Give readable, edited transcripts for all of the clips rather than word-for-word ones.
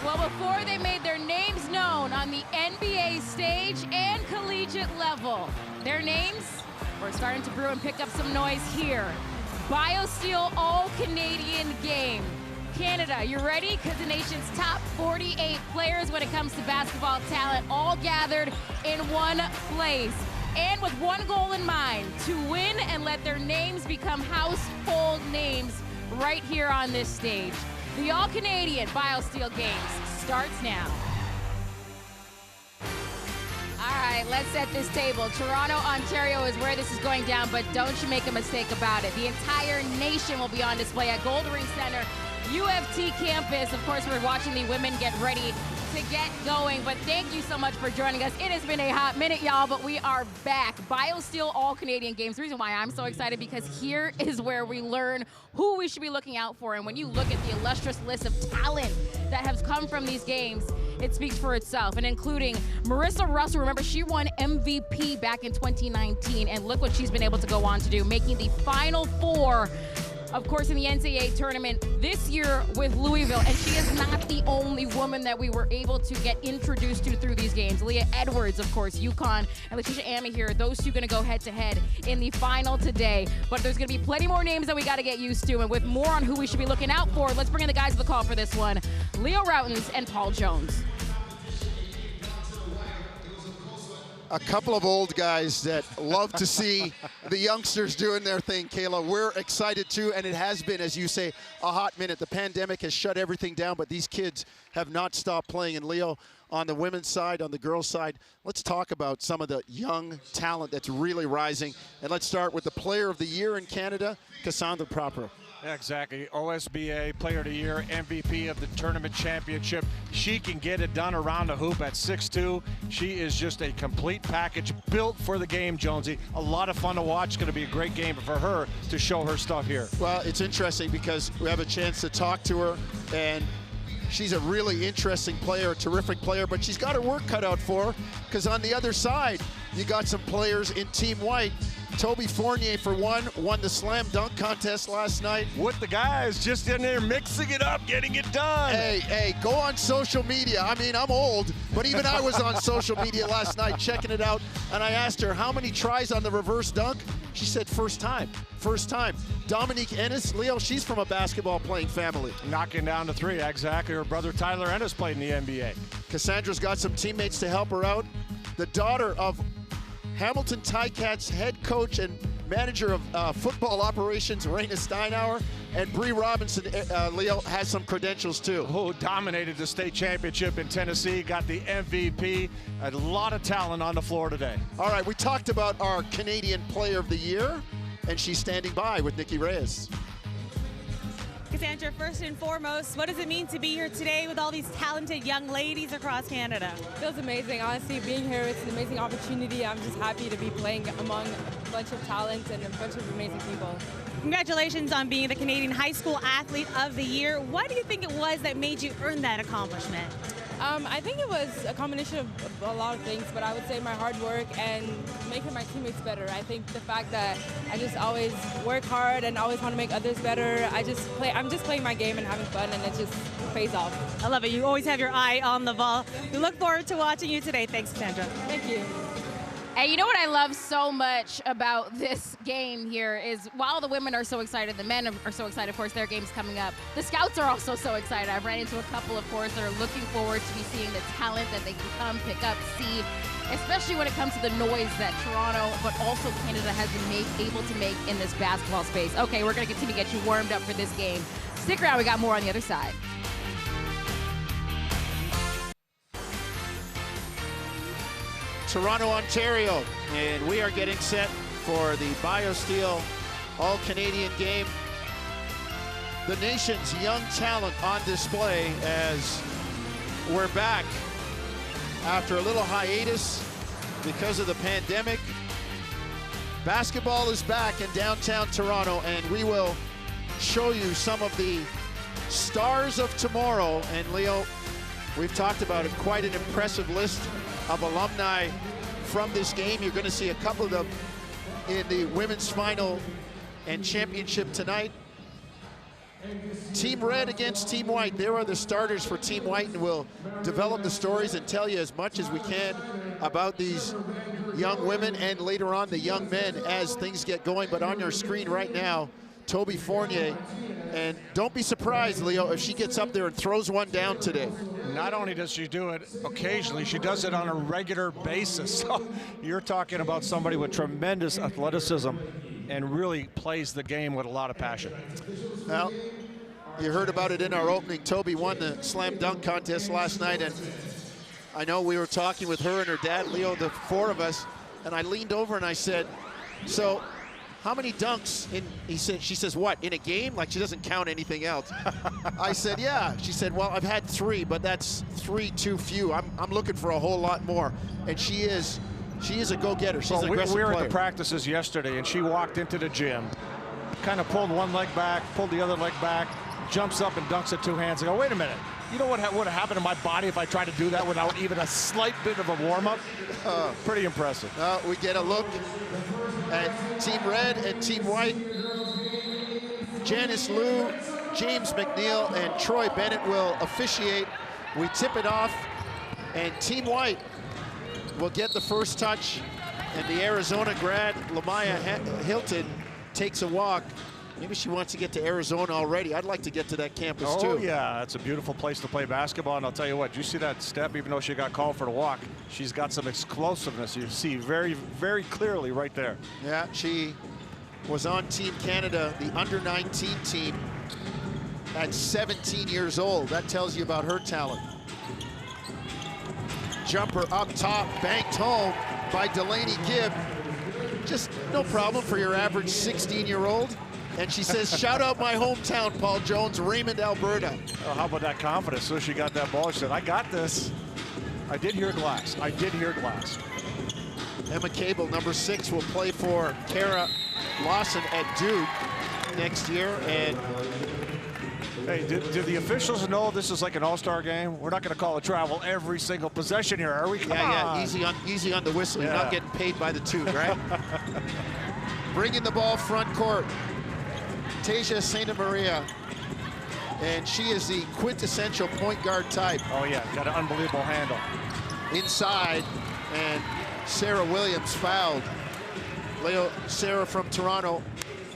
Well, before they made their names known on the NBA stage and collegiate level, their names were starting to brew and pick up some noise here. BioSteel All-Canadian Game. Canada, you ready? Because the nation's top 48 players when it comes to basketball talent all gathered in one place. And with one goal in mind, to win and let their names become household names right here on this stage. The All-Canadian BioSteel Games starts now. All right, let's set this table. Toronto, Ontario is where this is going down, but don't you make a mistake about it. The entire nation will be on display at Goldring Center, UFT campus. Of course, we're watching the women get ready to get going, but thank you so much for joining us. It has been a hot minute, y'all, but we are back. BioSteel All-Canadian Games. The reason why I'm so excited, because here is where we learn who we should be looking out for. And when you look at the illustrious list of talent that has come from these games, it speaks for itself, and including Marissa Russell. Remember, she won MVP back in 2019, and look what she's been able to go on to do, making the Final Four, of course, in the NCAA tournament this year with Louisville. And she is not the only woman that we were able to get introduced to through these games. Leah Edwards, of course, UConn, and Letitia Amy here. Those two going to go head-to-head in the final today. But there's going to be plenty more names that we got to get used to. And with more on who we should be looking out for, let's bring in the guys to the call for this one. Leo Routens and Paul Jones. A couple of old guys that love to see the youngsters doing their thing, Kayla. We're excited too, and it has been, as you say, a hot minute. The pandemic has shut everything down, but these kids have not stopped playing. And Leo, on the women's side, on the girls' side, let's talk about some of the young talent that's really rising. And let's start with the Player of the Year in Canada, Cassandra Proper. Exactly. OSBA Player of the Year, MVP of the tournament championship. She can get it done around the hoop at 6'2". She is just a complete package built for the game, Jonesy. A lot of fun to watch. It's going to be a great game for her to show her stuff here. Well, it's interesting because we have a chance to talk to her, and she's a really interesting player, a terrific player, but she's got her work cut out for her, because on the other side, you got some players in Team White. Toby Fournier, for one, won the slam dunk contest last night. With the guys just in there mixing it up, getting it done. Hey, go on social media. I mean, I'm old, but even I was on social media last night checking it out, and I asked her how many tries on the reverse dunk. She said first time. Dominique Ennis, Leo, she's from a basketball playing family. Knocking down the three, exactly. Her brother Tyler Ennis played in the NBA. Cassandra's got some teammates to help her out. The daughter of Hamilton Ticats head coach and manager of football operations, Raina Steinauer, and Bree Robinson, Leo, has some credentials too. Who dominated the state championship in Tennessee, got the MVP. A lot of talent on the floor today. All right, we talked about our Canadian Player of the Year, and she's standing by with Nikki Reyes. Cassandra, first and foremost, what does it mean to be here today with all these talented young ladies across Canada? Feels amazing. Honestly, being here, it's an amazing opportunity. I'm just happy to be playing among a bunch of talent and a bunch of amazing people. Congratulations on being the Canadian High School Athlete of the Year. What do you think it was that made you earn that accomplishment? I think it was a combination of a lot of things, but I would say my hard work and making my teammates better. I think the fact that I just always work hard and always want to make others better. I'm just playing my game and having fun, and it just pays off. I love it. You always have your eye on the ball. We look forward to watching you today. Thanks, Cassandra. Thank you. And you know what I love so much about this game here is, while the women are so excited, the men are so excited, of course, their game's coming up. The scouts are also so excited. I've ran into a couple, of course, that are looking forward to be seeing the talent that they can come, pick up, see, especially when it comes to the noise that Toronto, but also Canada has been able to make in this basketball space. Okay, we're going to continue to get you warmed up for this game. Stick around. We got more on the other side. Toronto, Ontario, and we are getting set for the BioSteel All-Canadian Game. The nation's young talent on display as we're back after a little hiatus because of the pandemic. Basketball is back in downtown Toronto, and we will show you some of the stars of tomorrow. And Leo, we've talked about it, quite an impressive list of alumni from this game. You're going to see a couple of them in the women's final and championship tonight. Team Red against Team White. There are the starters for Team White, and we'll develop the stories and tell you as much as we can about these young women and later on the young men as things get going. But on your screen right now, Toby Fournier. And don't be surprised, Leo, if she gets up there and throws one down today. Not only does she do it occasionally, she does it on a regular basis. So you're talking about somebody with tremendous athleticism and really plays the game with a lot of passion. Well, you heard about it in our opening. Toby won the slam dunk contest last night, and I know we were talking with her and her dad, Leo, the four of us, and I leaned over and I said, so how many dunks she says, what, in a game? Like she doesn't count anything else. I said, yeah. She said, well, I've had 3, but that's 3 too few. I'm looking for a whole lot more. And she is a go-getter. She's an aggressive player. We were at the practices yesterday, and she walked into the gym, kind of pulled one leg back, pulled the other leg back, jumps up and dunks at 2 hands. I go, wait a minute. You know what would have happened to my body if I tried to do that without even a slight bit of a warm-up? Pretty impressive. We get a look at Team Red and Team White. Janice Liu, James McNeil, and Troy Bennett will officiate. We tip it off, and Team White will get the first touch, and the Arizona grad, Lamaya Hilton, takes a walk. Maybe she wants to get to Arizona already. I'd like to get to that campus too. Oh yeah, it's a beautiful place to play basketball, and I'll tell you what, you see that step, even though she got called for the walk, she's got some explosiveness. You see very, very clearly right there. Yeah, she was on Team Canada, the under-19 team, at 17 years old. That tells you about her talent. Jumper up top, banked home by Delaney Gibb. Just no problem for your average 16-year-old. And she says, shout out my hometown, Paul Jones, Raymond, Alberta. Oh, how about that confidence? So she got that ball, she said, I got this. I did hear glass. I did hear glass. Emma Cable, number 6, will play for Kara Lawson at Duke next year. And hey, do the officials know this is like an all-star game? We're not going to call a travel every single possession here, are we? Come on. Easy on the whistle. You're not getting paid by the toot, right? Bringing the ball front court, Tasia Santa Maria, and she is the quintessential point guard type. Oh yeah, got an unbelievable handle. Inside, and Sarah Williams fouled. Sarah from Toronto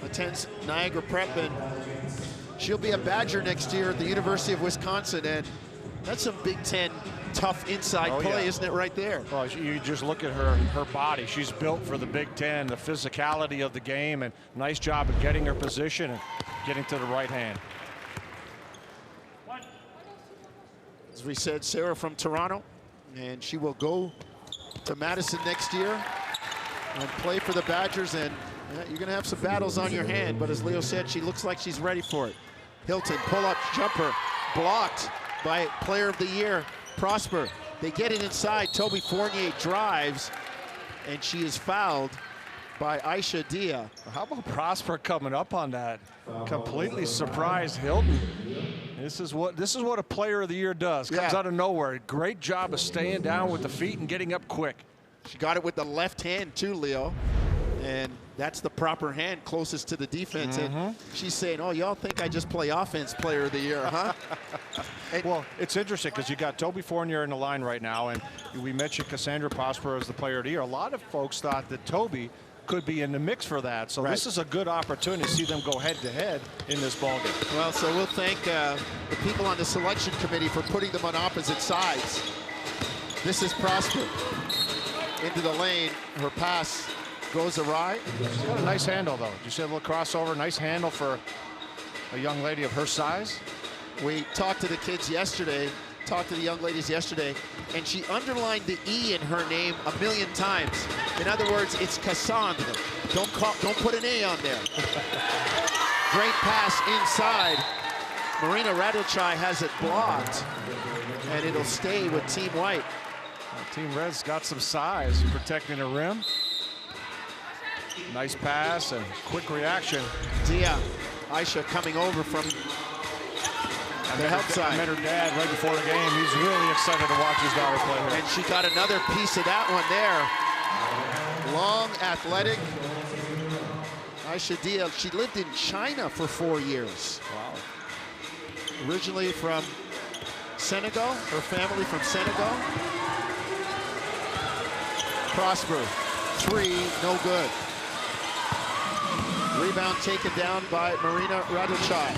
attends Niagara Prep, and she'll be a Badger next year at the University of Wisconsin, and that's some Big Ten tough inside play, isn't it, right there? Well, you just look at her body. She's built for the Big Ten, the physicality of the game, and nice job of getting her position and getting to the right hand. As we said, Sarah from Toronto, and she will go to Madison next year and play for the Badgers, and you're going to have some battles on your hand, but as Leo said, she looks like she's ready for it. Hilton, pull-up jumper, blocked by Player of the Year, Prosper. They get it inside. Toby Fournier drives, and she is fouled by Aisha Dia. How about Prosper coming up on that? Completely surprised Hilton. This is what a Player of the Year does. Comes out of nowhere. Great job of staying down with the feet and getting up quick. She got it with the left hand too, Leo. And that's the proper hand closest to the defense. And she's saying, oh, y'all think I just play offense Player of the Year, huh? Well, it's interesting because you got Toby Fournier in the line right now, and we mentioned Cassandra Prosper as the Player of the Year. A lot of folks thought that Toby could be in the mix for that. So this is a good opportunity to see them go head-to-head in this ballgame. Well, so we'll thank the people on the selection committee for putting them on opposite sides. This is Prosper into the lane. Her pass goes awry. She's got a nice handle, though. You see a little crossover, nice handle for a young lady of her size. We talked to the kids yesterday, talked to the young ladies yesterday, and she underlined the E in her name a million times. In other words, it's Cassandra. Don't put an A on there. Great pass inside. Marina Radlichai has it blocked, and it'll stay with Team White. Team Red's got some size protecting the rim. Nice pass and quick reaction. Dia, Aisha coming over from the help side. I met her dad right before the game. He's really excited to watch his daughter play here. And she got another piece of that one there. Long, athletic. Aisha Dia, she lived in China for 4 years. Wow. originally from Senegal, her family from Senegal. Prosper, 3, no good. Rebound taken down by Marina Raduchai.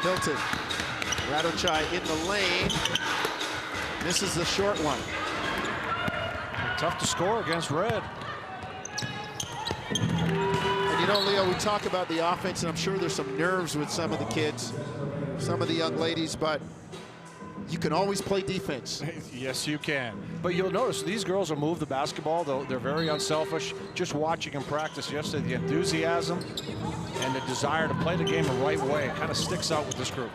Hilton, Raduchai in the lane. Misses the short one. Tough to score against Red. And you know, Leo, we talk about the offense, and I'm sure there's some nerves with some of the kids, some of the young ladies, but you can always play defense. Yes, you can. But you'll notice these girls will move the basketball. They're very unselfish. Just watching them practice yesterday, the enthusiasm and the desire to play the game the right way kind of sticks out with this group.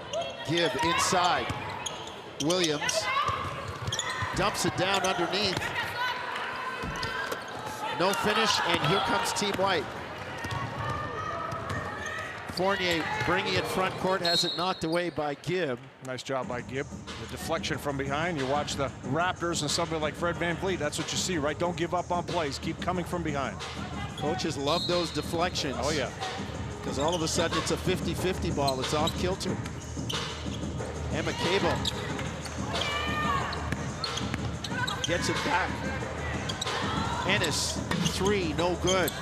Gibb inside. Williams dumps it down underneath. No finish, and here comes Team White. Fournier bringing it front court, has it knocked away by Gibb. Nice job by Gibb. The deflection from behind. You watch the Raptors and somebody like Fred VanVleet, that's what you see, right? Don't give up on plays. Keep coming from behind. Coaches love those deflections. Oh, yeah. Because all of a sudden it's a 50-50 ball. It's off kilter. Emma Cable gets it back. Ennis, 3, no good.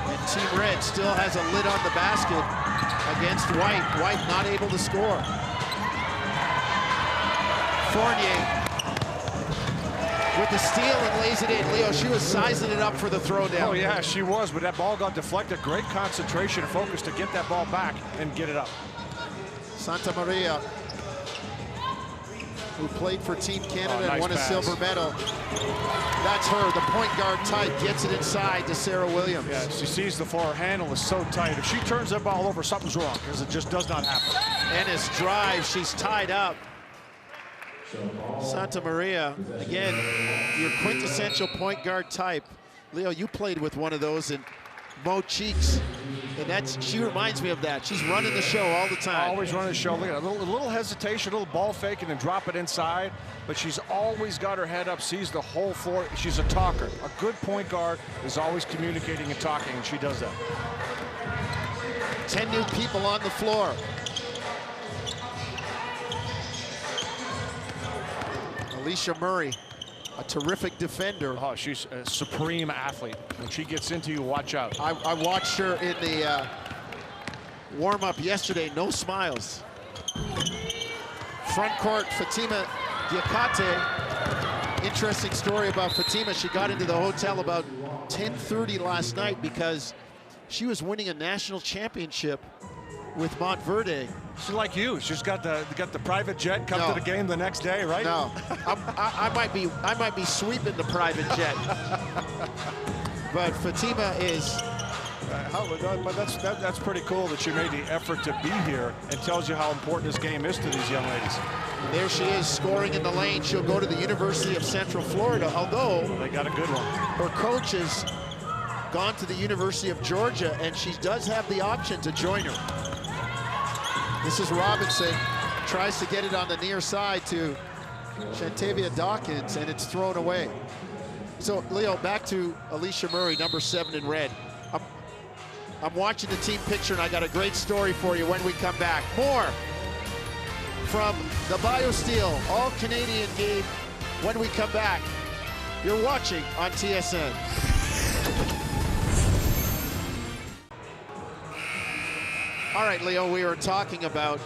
And Team Red still has a lid on the basket against White. White not able to score. Fournier with the steal and lays it in. Leo, she was sizing it up for the throwdown. Oh, yeah, she was, but that ball got deflected. Great concentration and focus to get that ball back and get it up. Santa Maria, who played for Team Canada and won a silver medal. That's her, the point guard type, gets it inside to Sarah Williams. Yeah, she sees the floor, her handle is so tight. If she turns that ball over, something's wrong, because it just does not happen. Ennis drives, she's tied up. Santa Maria, again, your quintessential point guard type. Leo, you played with one of those in Mo Cheeks, and she reminds me of that. She's running the show all the time. Always running the show. Look at a little hesitation, a little ball fake, and then drop it inside. But she's always got her head up, sees the whole floor. She's a talker. A good point guard is always communicating and talking, and she does that. 10 new people on the floor. Alicia Murray, a terrific defender. Oh, she's a supreme athlete. When she gets into you, watch out. I watched her in the warm-up yesterday, no smiles. Front court, Fatima Diakate. Interesting story about Fatima. She got into the hotel about 10:30 last night because she was winning a national championship with Montverde. She's like you. She's got the private jet, come to the game the next day, right? No, I might be sweeping the private jet. But Fatima is. But that's pretty cool that she made the effort to be here and tells you how important this game is to these young ladies. And there she is scoring in the lane. She'll go to the University of Central Florida, although they got a good one. Her coach has gone to the University of Georgia, and she does have the option to join her. This is Robinson, tries to get it on the near side to Shantavia Dawkins, and it's thrown away. So, Leo, back to Alicia Murray, number 7 in red. I'm watching the team picture, and I got a great story for you when we come back. More from the BioSteel All-Canadian game when we come back. You're watching on TSN. All right, Leo, we were talking about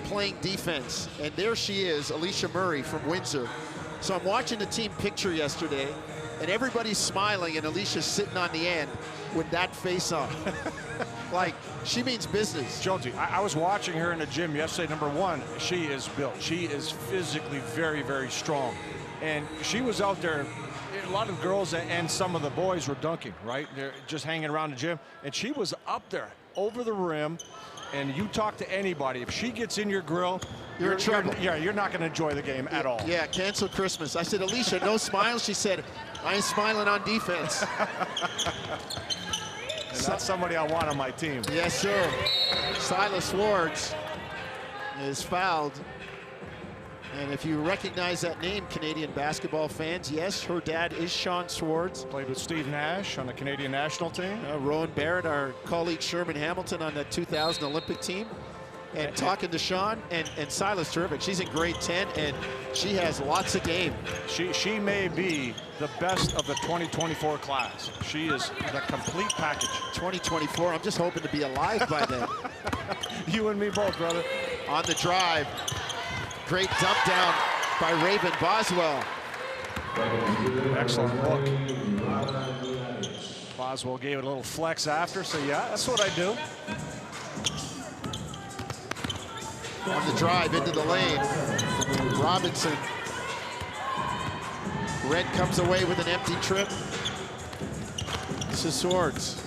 playing defense, and there she is, Alicia Murray from Windsor. So I'm watching the team picture yesterday, and everybody's smiling, and Alicia's sitting on the end with that face on. Like, she means business. Jonesy, I was watching her in the gym yesterday. Number one, she is built. She is physically very, very strong. And she was out there. A lot of girls and some of the boys were dunking, right? They're just hanging around the gym. And she was up there over the rim. And you talk to anybody, if she gets in your grill, you're in trouble. You're not going to enjoy the game at all. Yeah, cancel Christmas. I said, Alicia, no smiles? She said, I ain't smiling on defense. And that's somebody I want on my team. Yes, sir. Silas Swartz is fouled. And if you recognize that name, Canadian basketball fans, yes, her dad is Sean Swords. Played with Steve Nash on the Canadian national team. Rowan Barrett, our colleague Sherman Hamilton on the 2000 Olympic team. And talking to Sean, and Silas, terrific. She's in grade 10, and she has lots of game. She may be the best of the 2024 class. She is the complete package. 2024, I'm just hoping to be alive by then. You and me both, brother. On the drive, great dump down by Raven Boswell. Excellent look. Boswell gave it a little flex after, so yeah, that's what I do. On the drive into the lane, Robinson. Red comes away with an empty trip. This is Swords.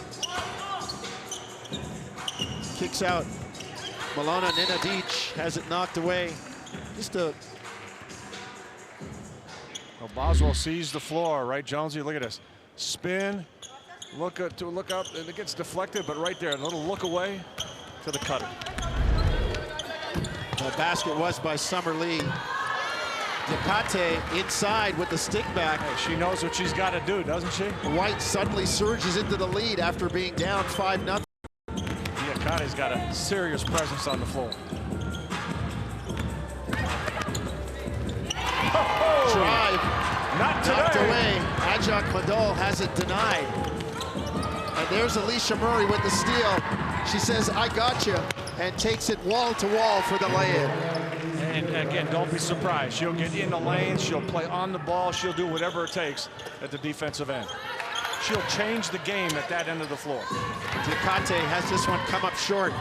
Kicks out. Milona Nenadic has it knocked away. Just a... Well, Boswell sees the floor, right, Jonesy? Look at this. Spin, look up, and it gets deflected, but right there, a little look away to the cutter. The basket was by Summer Lee. Yakate inside with the stick back. Hey, she knows what she's got to do, doesn't she? White suddenly surges into the lead after being down 5-0. Yakate's got a serious presence on the floor. Oh, drive. Not today. Knocked away. Ajak Madol has it denied. And there's Alicia Murray with the steal. She says, I got you, and takes it wall to wall for the lay-in. And again, don't be surprised. She'll get in the lane, she'll play on the ball, she'll do whatever it takes at the defensive end. She'll change the game at that end of the floor. Yakate has this one come up short.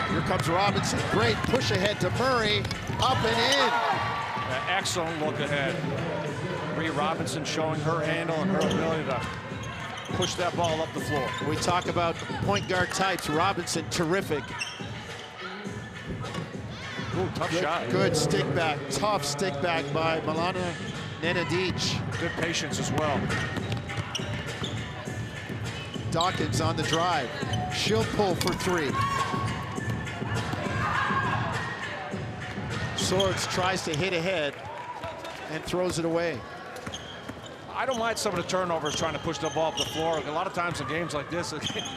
Here comes Robinson. Great push ahead to Murray. Up and in. Excellent look ahead. Bree Robinson showing her handle and her ability to push that ball up the floor. We talk about point guard types. Robinson, terrific. Ooh, tough shot. Good stick back, tough stick back by Milona Nenadic. Good patience as well. Dawkins on the drive. She'll pull for three. Swords tries to hit ahead and throws it away. I don't mind some of the turnovers trying to push the ball up the floor. A lot of times in games like this,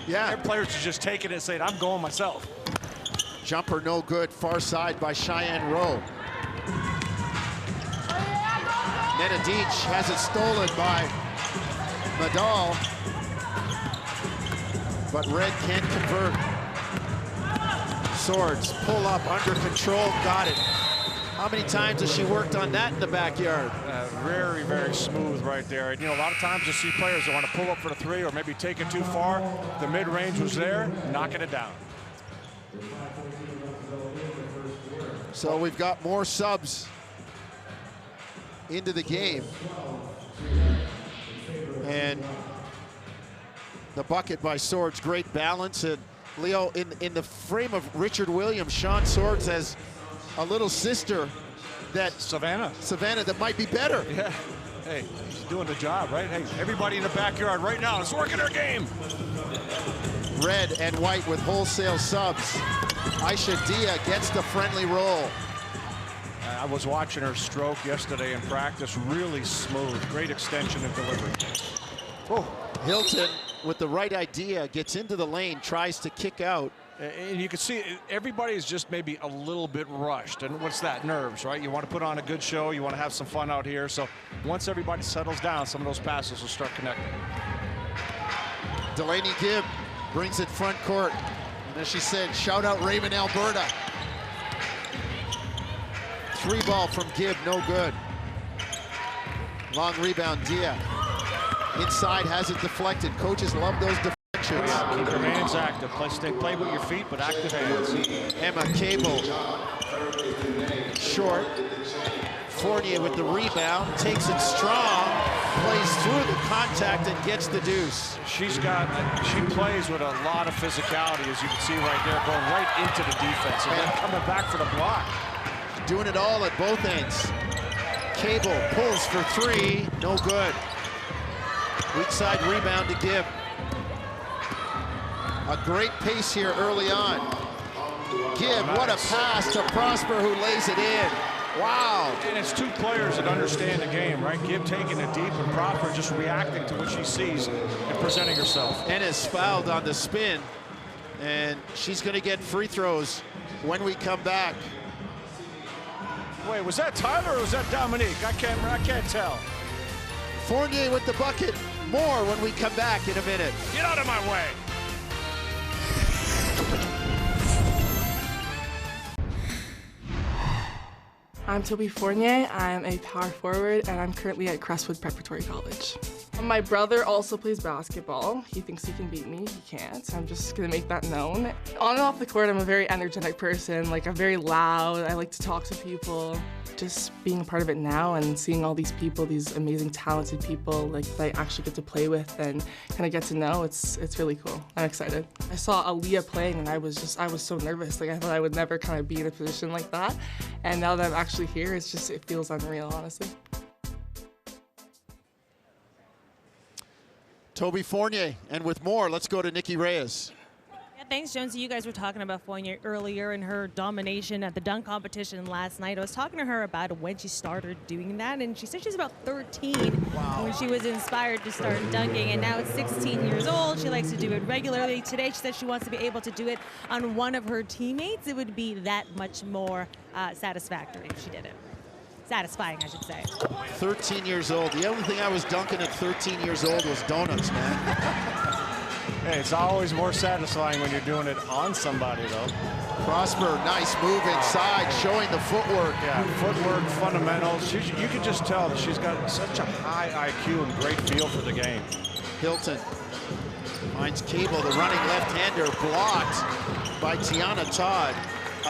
yeah, players are just taking it and saying, I'm going myself. Jumper no good, far side by Cheyenne Rowe. Nenadic has it stolen by Madal, but Red can't convert. Swords pull up under control, got it. How many times has she worked on that in the backyard? Very, very smooth right there. And, you know, a lot of times you see players that want to pull up for the three or maybe take it too far. The mid-range was there, knocking it down. So we've got more subs into the game. And the bucket by Swords, great balance. And Leo, in the frame of Richard Williams, Sean Swords has a little sister that Savannah that might be better. Yeah. Hey, she's doing the job, right? Hey, everybody in the backyard right now is working their game. Red and white with wholesale subs. Aisha Dia gets the friendly roll. I was watching her stroke yesterday in practice, really smooth, great extension and delivery. Oh, Hilton with the right idea gets into the lane, tries to kick out. And you can see everybody is just maybe a little bit rushed. And what's that? Nerves, right? You want to put on a good show. You want to have some fun out here. So once everybody settles down, some of those passes will start connecting. Delaney Gibb brings it front court. And as she said, shout out Raymond, Alberta. Three ball from Gibb, no good. Long rebound, Dia. Inside has it deflected. Coaches love those deflections. Keep your hands active. Play with your feet, but active hands. Emma Cable, short. Fournier with the rebound, takes it strong, plays through the contact and gets the deuce. She plays with a lot of physicality, as you can see right there, going right into the defense and then coming back for the block. Doing it all at both ends. Cable pulls for three, no good. Weak side rebound to Gibb. A great pace here early on. Gibb, what a pass to Prosper, who lays it in. Wow. And it's two players that understand the game, right? Gibb taking it deep and Crawford just reacting to what she sees and presenting herself. Ennis fouled on the spin, and she's going to get free throws when we come back. Wait, was that Tyler or was that Dominique? I can't tell. Fournier with the bucket. More when we come back in a minute. Get out of my way. I'm Toby Fournier. I'm a power forward, and I'm currently at Crestwood Preparatory College. My brother also plays basketball. He thinks he can beat me. He can't. I'm just gonna make that known. On and off the court, I'm a very energetic person. Like, I'm very loud. I like to talk to people. Just being a part of it now and seeing all these people, these amazing, talented people, like, that I actually get to play with and kind of get to know, it's really cool. I'm excited. I saw Aaliyah playing, and I was so nervous. Like, I thought I would never kind of be in a position like that. And now that I'm actually here, it feels unreal, honestly. Toby Fournier, and with more, let's go to Nikki Reyes. Yeah, thanks, Jonesy. You guys were talking about Fournier earlier and her domination at the dunk competition last night. I was talking to her about when she started doing that, and she said she's about 13 when she was inspired to start dunking, and now at 16 years old, she likes to do it regularly. Today, she said she wants to be able to do it on one of her teammates. It would be that much more satisfactory if she did it. Satisfying, I should say. 13 years old. The only thing I was dunking at 13 years old was donuts, man. Hey, it's always more satisfying when you're doing it on somebody, though. Prosper, nice move inside, showing the footwork. Yeah, footwork, fundamentals. You can just tell that she's got such a high IQ and great feel for the game. Hilton finds Cable, the running left-hander, blocked by Tiana Todd.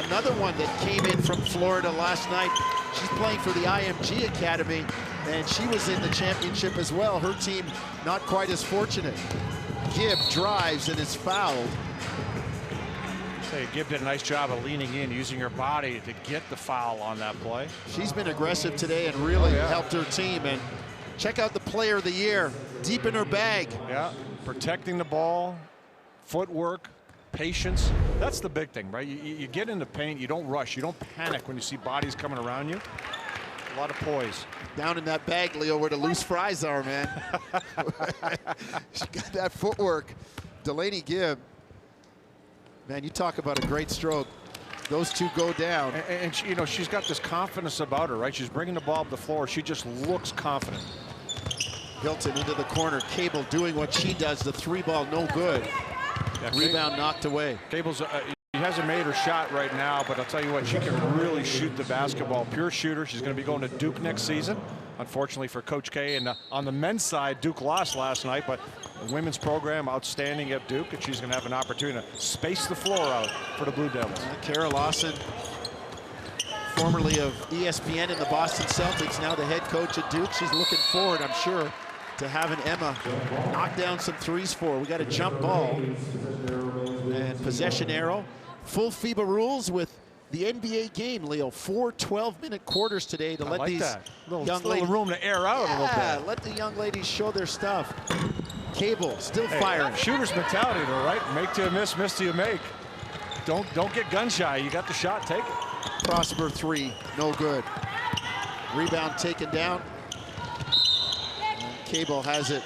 Another one that came in from Florida last night. She's playing for the IMG Academy, and she was in the championship as well. Her team not quite as fortunate. Gibb drives and is fouled. Say, Gibb did a nice job of leaning in, using her body to get the foul on that play. She's been aggressive today and really helped her team. And check out the player of the year, deep in her bag. Yeah, protecting the ball, footwork, patience. That's the big thing, right? You get in the paint, you don't rush, you don't panic when you see bodies coming around you. A lot of poise. Down in that bag, Leo, where the loose fries are, man. She got that footwork. Delaney Gibb, man, you talk about a great stroke. Those two go down. And she, she's got this confidence about her, right? She's bringing the ball up the floor. She just looks confident. Hilton into the corner. Cable doing what she does. The three ball, no good. Yeah, rebound knocked away. Cable's, she hasn't made her shot right now, but I'll tell you what, she can really shoot the basketball. Pure shooter. She's going to be going to Duke next season, unfortunately for Coach K. And on the men's side, Duke lost last night, but the women's program outstanding at Duke, and she's going to have an opportunity to space the floor out for the Blue Devils. Kara Lawson, formerly of ESPN and the Boston Celtics, now the head coach at Duke. She's looking forward, I'm sure, to having Emma knock down some threes for her. We got a jump ball and possession arrow. Full FIBA rules with the NBA game, Leo. 4 12-minute quarters today to let like these young ladies, room to air out a little bit. Let the young ladies show their stuff. Cable still firing. Shooter's mentality, though, right? Make to miss, miss to make. Don't get gun shy. You got the shot, take it. Prosper three, no good. Rebound taken down. Cable has it.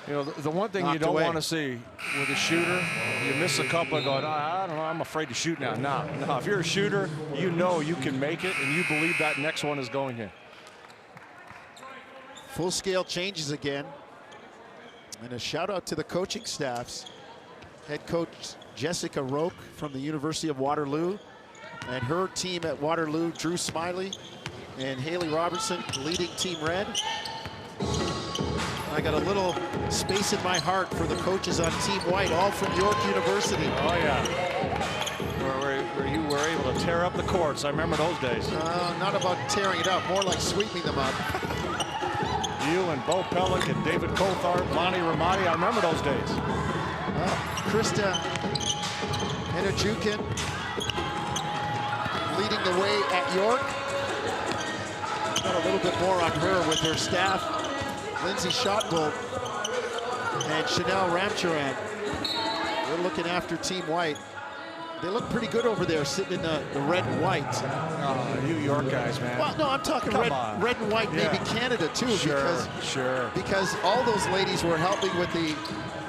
The one thing you don't want to see with a shooter, you miss a couple and going, I don't know, I'm afraid to shoot now. No, if you're a shooter, you know you can make it, and you believe that next one is going in. Full scale changes again. And a shout out to the coaching staffs. Head coach Jessica Roque from the University of Waterloo, and her team at Waterloo, Drew Smiley and Haley Robertson, leading Team Red. I got a little space in my heart for the coaches on Team White, all from York University. Oh, yeah. Where you were able to tear up the courts. I remember those days. Not about tearing it up, more like sweeping them up. You and Bo Pellick and David Coulthard, Lonnie Ramadi, I remember those days. Krista Enajukin leading the way at York. Got a little bit more on her with her staff. Lindsay Shotbolt and Chanel Ramcharan. We're looking after Team White. They look pretty good over there, sitting in the red and white. New York guys, man. Well, no, I'm talking red and white, maybe Canada too, because all those ladies were helping with the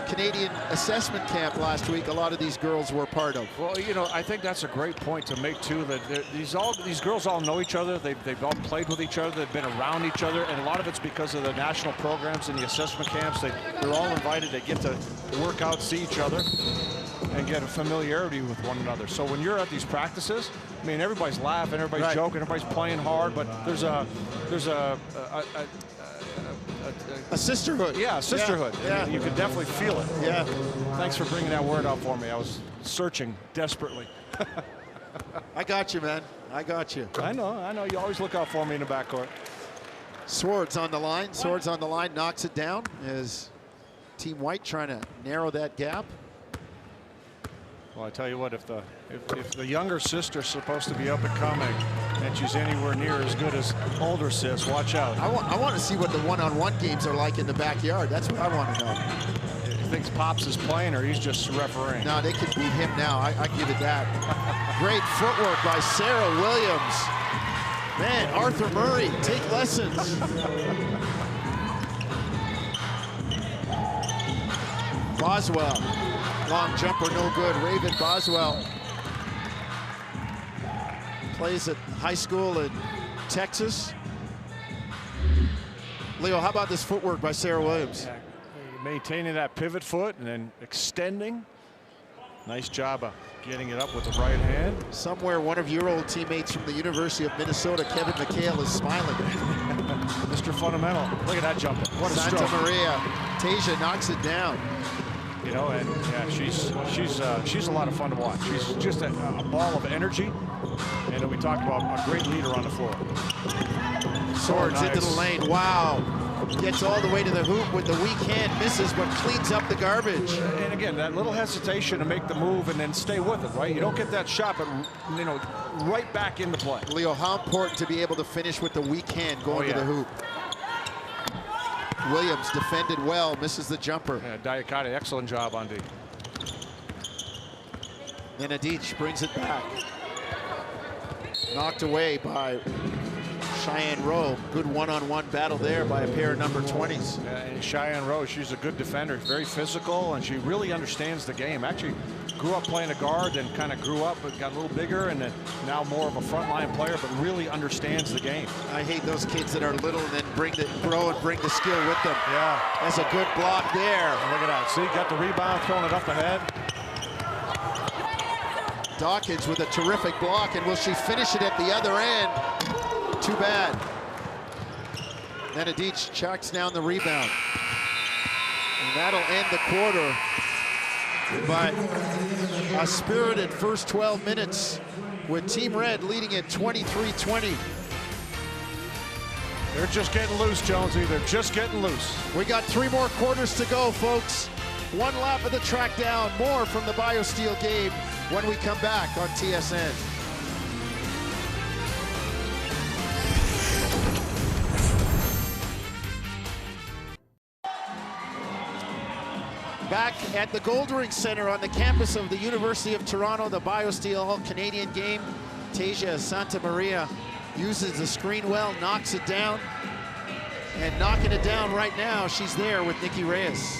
Canadian assessment camp last week. A lot of these girls were part of. Well, you know, I think that's a great point to make too. That these girls all know each other. They've all played with each other. They've been around each other, and a lot of it's because of the national programs and the assessment camps. They're all invited. They get to work out, see each other, and get a familiarity with one another. So when you're at these practices, I mean, everybody's laughing, everybody's joking, everybody's playing hard, but there's a sisterhood. Yeah, a sisterhood. Yeah. You can definitely feel it. Yeah. Thanks for bringing that word out for me. I was searching desperately. I got you, man. I got you. I know. You always look out for me in the backcourt. Swords on the line. Swords on the line. Knocks it down. Is Team White trying to narrow that gap? Well, I tell you what, if the younger sister's supposed to be up and coming, and she's anywhere near as good as older sis, watch out. I want to see what the one-on-one games are like in the backyard. That's what I want to know. You think Pops is playing, or he's just refereeing? No, they could beat him now. I give it that. Great footwork by Sarah Williams. Man, Arthur Murray, take lessons. Boswell. Long jumper, no good. Raven Boswell plays at high school in Texas. Leo, how about this footwork by Sarah Williams? Maintaining that pivot foot and then extending. Nice job of getting it up with the right hand. Somewhere one of your old teammates from the University of Minnesota, Kevin McHale, is smiling. Mr. Fundamental. Look at that jumper. What a stroke. Santa Maria. Tasia knocks it down. You know, and yeah, she's a lot of fun to watch. She's just a ball of energy, and we talked about a great leader on the floor. Swords into the lane. Wow. Gets all the way to the hoop with the weak hand, misses, but cleans up the garbage. And again, that little hesitation to make the move and then stay with it, right? You don't get that shot, but, you know, right back into play. Leo, how important to be able to finish with the weak hand going to the hoop. Williams defended well, misses the jumper. Yeah, Diakate, excellent job on D. Nenadic brings it back. Knocked away by Cheyenne Rowe. Good one-on-one battle there by a pair of number 20s. And Cheyenne Rowe, she's a good defender, very physical, and she really understands the game. Actually grew up playing a guard and kind of grew up but got a little bigger, and then now more of a frontline player, but really understands the game. I hate those kids that are little and then grow and bring the skill with them. Yeah. That's a good block there. Look at that. See, got the rebound, throwing it up ahead. Dawkins with a terrific block, and will she finish it at the other end? Too bad. Nenadic tracks down the rebound. And that'll end the quarter. But a spirited first 12 minutes with Team Red leading at 23-20. They're just getting loose, Jonesy. They're just getting loose. We got 3 more quarters to go, folks. 1 lap of the track down. More from the BioSteel game when we come back on TSN. Back at the Goldring Center on the campus of the University of Toronto, the BioSteel All-Canadian game. Tasia Santa Maria uses the screen well, knocks it down. And knocking it down right now, she's there with Nikki Reyes.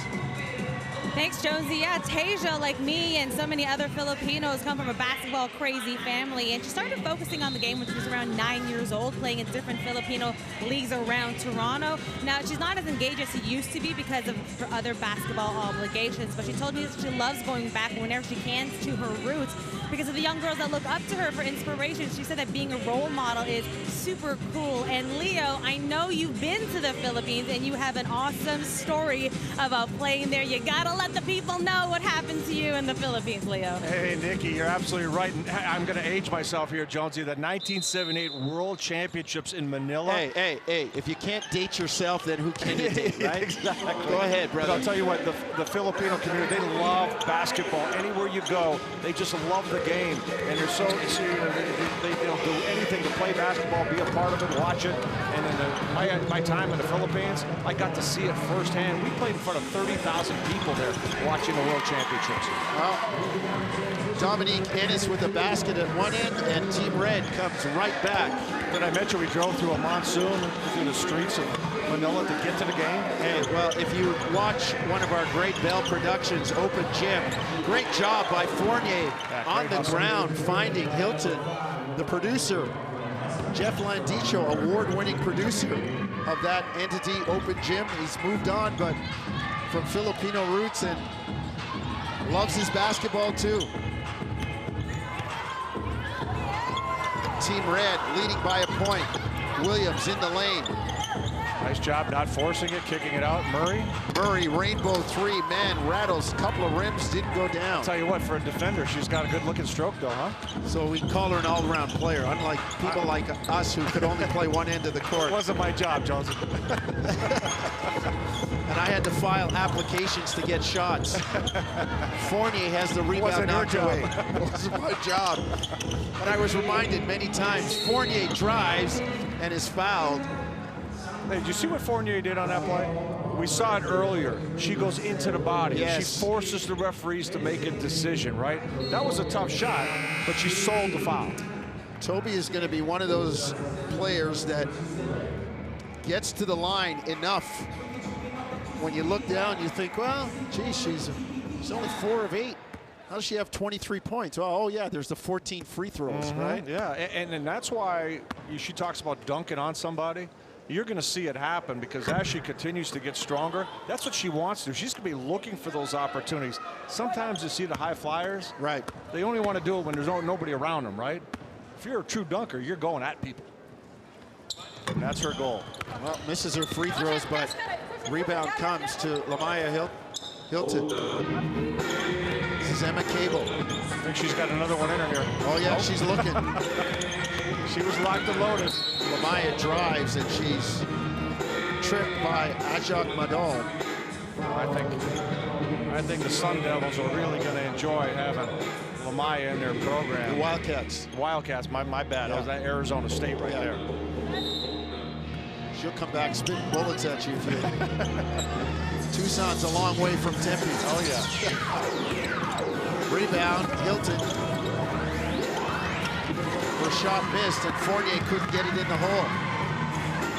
Thanks, Jonesy. Yeah, Tasia, like me and so many other Filipinos, come from a basketball crazy family, and she started focusing on the game when she was around 9 years old, playing in different Filipino leagues around Toronto. Now, she's not as engaged as she used to be because of her other basketball obligations, but she told me that she loves going back whenever she can to her roots because of the young girls that look up to her for inspiration. She said that being a role model is super cool. And Leo, I know you've been to the Philippines and you have an awesome story about playing there. You gotta let the people know what happened to you in the Philippines, Leo. Hey, Nikki, you're absolutely right. And I'm going to age myself here, Jonesy. The 1978 World Championships in Manila. Hey, if you can't date yourself, then who can you date, right? Exactly. Go ahead, brother. But I'll tell you what, the Filipino community, they love basketball. Anywhere you go, they just love the game, and they're so they'll do anything to play basketball, be a part of it, watch it. And in my time in the Philippines, I got to see it firsthand. We played in front of 30,000 people there watching the World Championships. Well, Dominique Ennis with a basket at one end, and Team Red comes right back. Did I mention we drove through a monsoon through the streets of Manila to get to the game? Hey, well, if you watch one of our great Bell Productions Open Gym, great job by Fournier on the ground finding Hilton. The producer, Jeff Landicho, award-winning producer of that entity, Open Gym. He's moved on, but from Filipino roots, and loves his basketball too. Team Red leading by a point. Williams in the lane. Nice job not forcing it, kicking it out. Murray, rainbow three, man, rattles, couple of rims, didn't go down. I'll tell you what, for a defender, she's got a good looking stroke though, huh? So we call her an all-around player, unlike people like us who could only play one end of the court. It wasn't my job, Jones. And I had to file applications to get shots. Fournier has the rebound knocked away. It wasn't my job. But I was reminded many times, Fournier drives and is fouled. Hey, did you see what Fournier did on that play? We saw it earlier. She goes into the body. Yes. She forces the referees to make a decision, right? That was a tough shot, but she sold the foul. Toby is going to be one of those players that gets to the line enough. When you look down, you think, well, geez, she's only 4 of 8. How does she have 23 points? Well, oh, yeah, there's the 14 free throws, right? Yeah, and that's why she talks about dunking on somebody. You're going to see it happen because as she continues to get stronger, that's what she wants to do. She's going to be looking for those opportunities. Sometimes you see the high flyers. Right. They only want to do it when there's nobody around them, right? If you're a true dunker, you're going at people. And that's her goal. Well, misses her free throws, but rebound comes to Lamaya Hilton. This is Emma Cable. I think she's got another one in her here. Oh, yeah, she's looking. She was locked and loaded. Lamaya drives, and she's tripped by Ajak Madol. I think the Sun Devils are really going to enjoy having Lamaya in their program. The Wildcats. Wildcats, my bad. Yeah. That was at Arizona State right there. She'll come back spitting bullets at you if you. Tucson's a long way from Tempe. Oh, yeah. Rebound, Hilton. Her shot missed, and Fournier couldn't get it in the hole.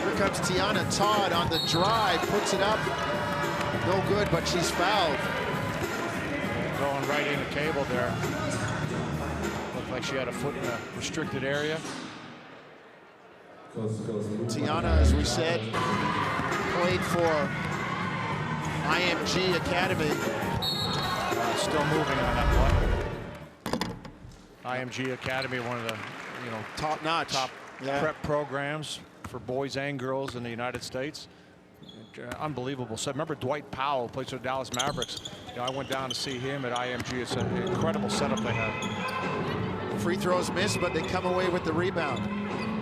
Here comes Tiana Todd on the drive, puts it up. No good, but she's fouled. Going right into Cable there. Looked like she had a foot in a restricted area. Tiana, as we said, played for IMG Academy. Still moving on that play. IMG Academy, one of the top-notch prep programs for boys and girls in the United States. Unbelievable. So remember Dwight Powell plays for the Dallas Mavericks. I went down to see him at IMG. It's an incredible setup they have. Free throws missed, but they come away with the rebound.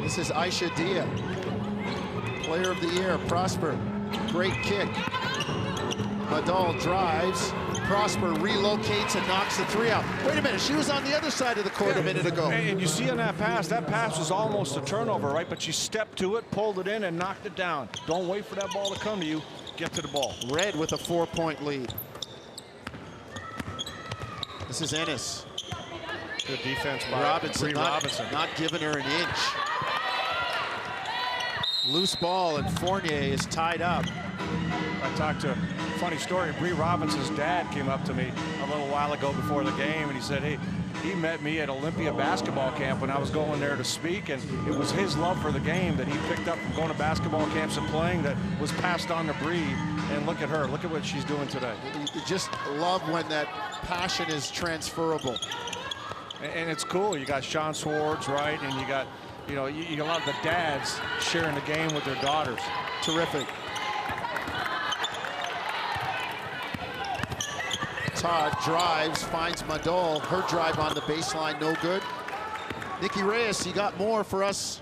This is Aisha Dia, player of the year. Prosper, great kick. Madol drives. Prosper relocates and knocks the three out. Wait a minute, she was on the other side of the court a minute ago. And you see on that pass was almost a turnover, right? But she stepped to it, pulled it in, and knocked it down. Don't wait for that ball to come to you. Get to the ball. Red with a 4-point lead. This is Ennis. Good defense by Robinson. Robinson. Not giving her an inch. Loose ball, and Fournier is tied up. I talked to, funny story, Bree Robinson's dad came up to me a little while ago before the game, and he said, hey, he met me at Olympia basketball camp when I was going there to speak, and it was his love for the game that he picked up from going to basketball camps and playing that was passed on to Bree. And look at her. Look at what she's doing today. You just love when that passion is transferable. And it's cool. You got Sean Swartz, right? And you got, you got a lot of the dads sharing the game with their daughters. Terrific. Todd drives, finds Madol. Her drive on the baseline, no good. Nikki Reyes, you got more for us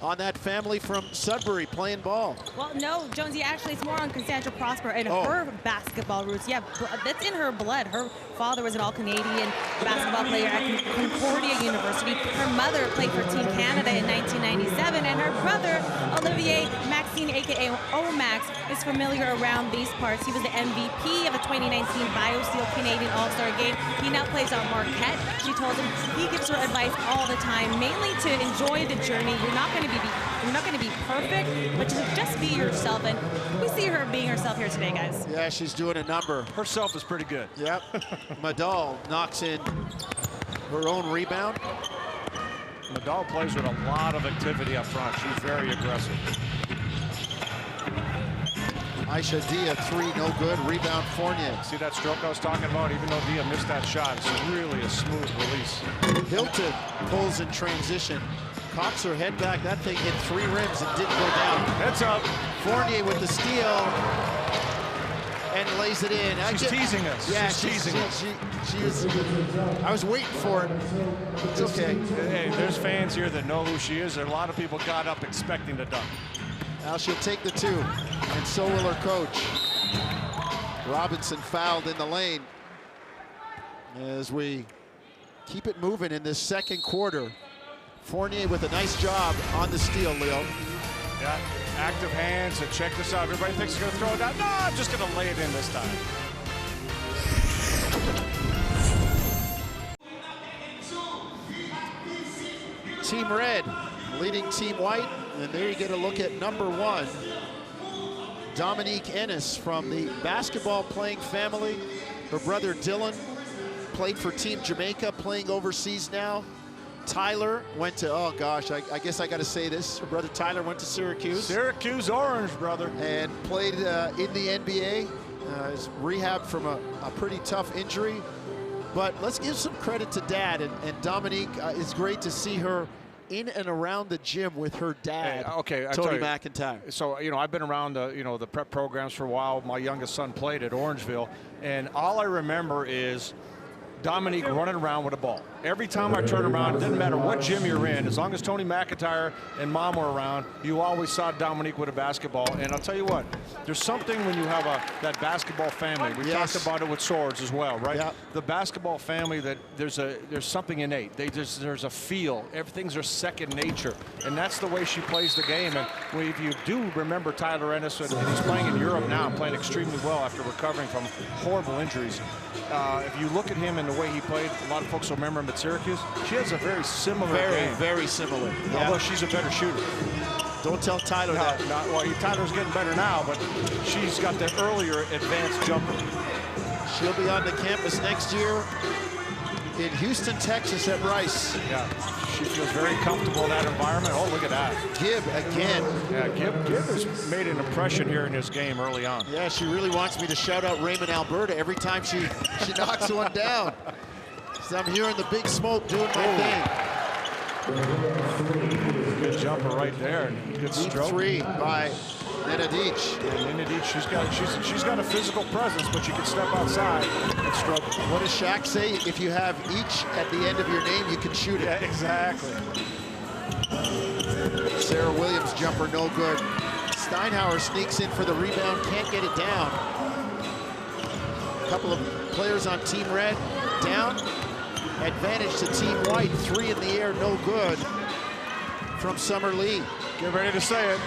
on that family from Sudbury playing ball. Well, no, Jonesy, actually, it's more on Cassandra Prosper and her basketball roots. Yeah, that's in her blood. Her father was an all-Canadian basketball player at Concordia University. Her mother played for Team Canada in 1997, and her brother, Olivier Maxine, a.k.a. Omax, is familiar around these parts. He was the MVP of the 2019 BioSteel Canadian All-Star Game. He now plays on Marquette. She told him he gives her advice all the time, mainly to enjoy the journey. You're not going to be perfect, but just be yourself, and we see her being herself here today, guys. Yeah, she's doing a number. Herself is pretty good. Yep. Madal knocks in her own rebound. Madal plays with a lot of activity up front. She's very aggressive. Aisha Dia, 3, no good. Rebound Fournier. See that stroke I was talking about? Even though Dia missed that shot, it's really a smooth release. Hilton pulls in transition. Cocks her head back. That thing hit 3 rims and didn't go down. Heads up. Fournier with the steal and lays it in. She's teasing us. Yeah, she's teasing us. She was. I was waiting for it. It's okay. Hey, there's fans here that know who she is. A lot of people got up expecting to dunk. Now she'll take the 2, and so will her coach. Robinson fouled in the lane. As we keep it moving in this second quarter. Fournier with a nice job on the steal, Leo. Yeah, active hands, and check this out. Everybody thinks he's gonna throw it down. No, I'm just gonna lay it in this time. Team Red leading Team White, and there you get a look at number 1. Dominique Ennis from the basketball playing family. Her brother Dylan played for Team Jamaica, playing overseas now. Tyler went to, oh gosh, I guess I got to say this. Her brother Tyler went to Syracuse. Syracuse Orange, brother. And played in the NBA. Is rehabbed from a pretty tough injury. But let's give some credit to Dad. And Dominique, it's great to see her in and around the gym with her dad, Tony McIntyre. So, you know, I've been around the prep programs for a while. My youngest son played at Orangeville. And all I remember is Dominique running around with a ball. Every time I turn around, it didn't matter what gym you're in, as long as Tony McIntyre and Mom were around, you always saw Dominique with a basketball. And I'll tell you what, there's something when you have that basketball family. We talked about it with Swords as well, right? Yeah. The basketball family, that there's something innate. There's a feel. Everything's their second nature, and that's the way she plays the game. And if you do remember Tyler Ennis, and he's playing in Europe now, playing extremely well after recovering from horrible injuries. If you look at him and the way he played, a lot of folks will remember him at Syracuse. She has a very similar game. Very similar. Although she's a better shooter. Don't tell Tyler that. Well, Tyler's getting better now, but she's got the earlier advanced jumper. She'll be on the campus next year in Houston, Texas at Rice. Yeah, she feels very comfortable in that environment. Oh, look at that. Gibb again. Yeah, Gibb has made an impression here in this game early on. Yeah, she really wants me to shout out Raymond, Alberta every time she knocks one down. So I'm hearing the big smoke doing my thing. Good jumper right there. Good stroke. 3 by Nenadic. And Nenadic, she's got a physical presence, but you can step outside and stroke. What does Shaq say? If you have each at the end of your name, you can shoot it. Yeah, exactly. Sarah Williams jumper, no good. Steinhauer sneaks in for the rebound, can't get it down. A couple of players on Team Red down. Advantage to Team White, 3 in the air, no good from Summer Lee. Get ready to say it.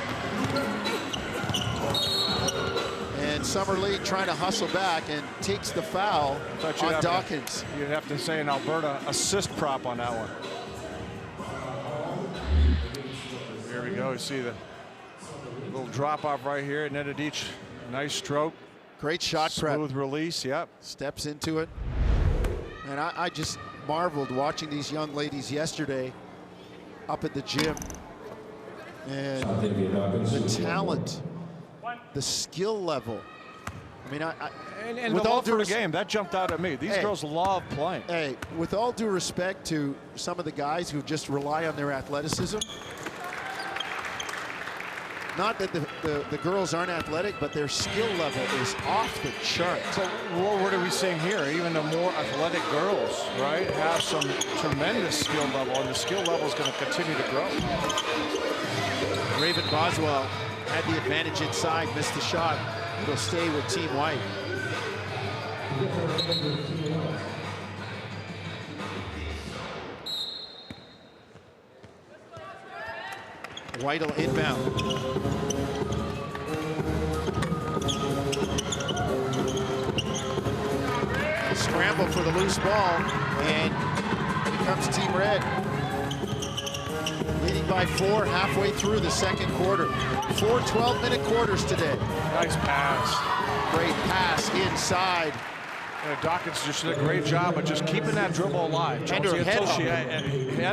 And Summer Lee trying to hustle back and takes the foul on Dawkins. You'd have to say an Alberta assist prop on that one. Here we go. You see the little drop off right here. Nenadic, nice stroke. Great shot prep. Smooth release, yep. Steps into it. And I just marveled watching these young ladies yesterday up at the gym. And the talent, the skill level. I mean, and with all due respect, game, that jumped out at me. These girls love playing. Hey, with all due respect to some of the guys who just rely on their athleticism, not that the girls aren't athletic, but their skill level is off the chart. So what are we seeing here? Even the more athletic girls, right, have some tremendous skill level, and the skill level is going to continue to grow. Raven Boswell had the advantage inside, missed the shot. It'll stay with Team White. White will inbound. Scramble for the loose ball, and here comes Team Red. Leading by 4 halfway through the second quarter. 4 12-minute quarters today. Nice pass. Great pass inside. Dawkins just did a great job of just keeping that dribble alive. And her head up.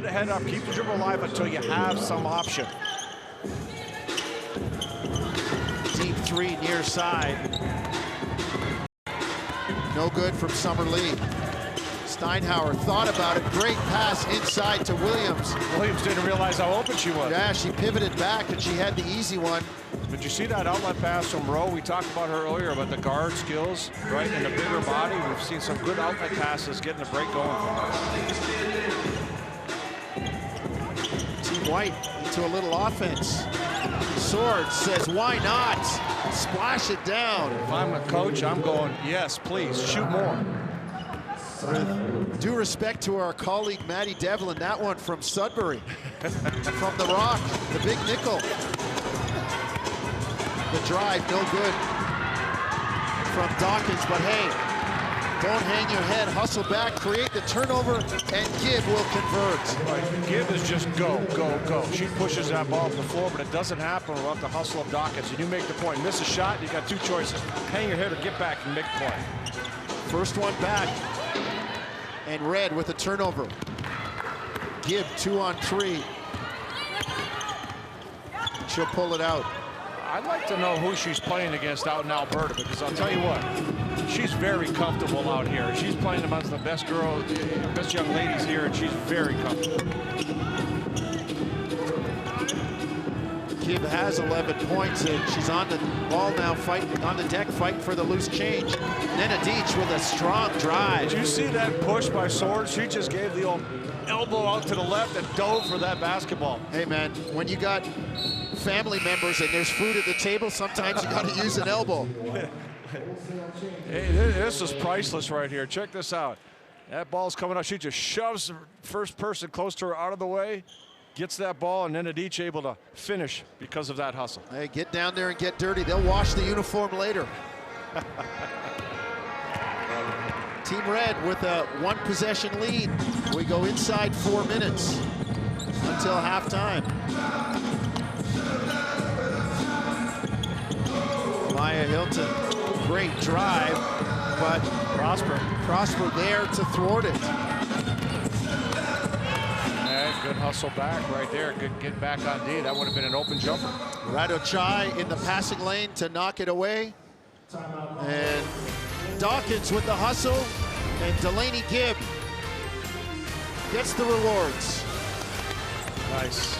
Head up, keep the dribble alive until you have some option. Team 3 near side. No good from Summer Lee. Steinhauer thought about it. Great pass inside to Williams. Williams didn't realize how open she was. Yeah, she pivoted back and she had the easy one. Did you see that outlet pass from Rowe? We talked about her earlier about the guard skills, right? In a bigger body, we've seen some good outlet passes getting the break going from her. Team White into a little offense. Sword says, why not? Splash it down. If I'm a coach, I'm going, yes, please, shoot more. With due respect to our colleague Maddie Devlin, that one from Sudbury. From the rock, the big nickel. The drive, no good from Dawkins, but hey, don't hang your head, hustle back, create the turnover, and Gibb will convert. Right. Gibb is just go, go, go. She pushes that ball to the floor, but it doesn't happen without the hustle of Dawkins. And you make the point, miss a shot, you got 2 choices. Hang your head or get back and make a play. First one back, and Red with a turnover. Gibb 2 on 3. She'll pull it out. I'd like to know who she's playing against out in Alberta, because I'll tell you what, she's very comfortable out here. She's playing amongst the best girls, best young ladies here, and she's very comfortable. Gibb has 11 points, and she's on the ball now, fighting on the deck, fighting for the loose change. Nena Deach with a strong drive. Did you see that push by Sword? She just gave the old elbow out to the left and dove for that basketball. Hey man, when you got family members and there's food at the table, sometimes you got to use an elbow. Hey, this is priceless right here. Check this out. That ball's coming up. She just shoves the first person close to her out of the way, gets that ball, and then Adichie able to finish because of that hustle. Hey, get down there and get dirty. They'll wash the uniform later. Team Red with a 1-possession lead. We go inside 4 minutes until halftime. Maya Hilton, great drive, but Prosper there to thwart it. Yeah, good hustle back right there. Good get back on D. That would have been an open jumper. Radochai in the passing lane to knock it away. And Dawkins with the hustle, and Delaney Gibb gets the rewards. Nice.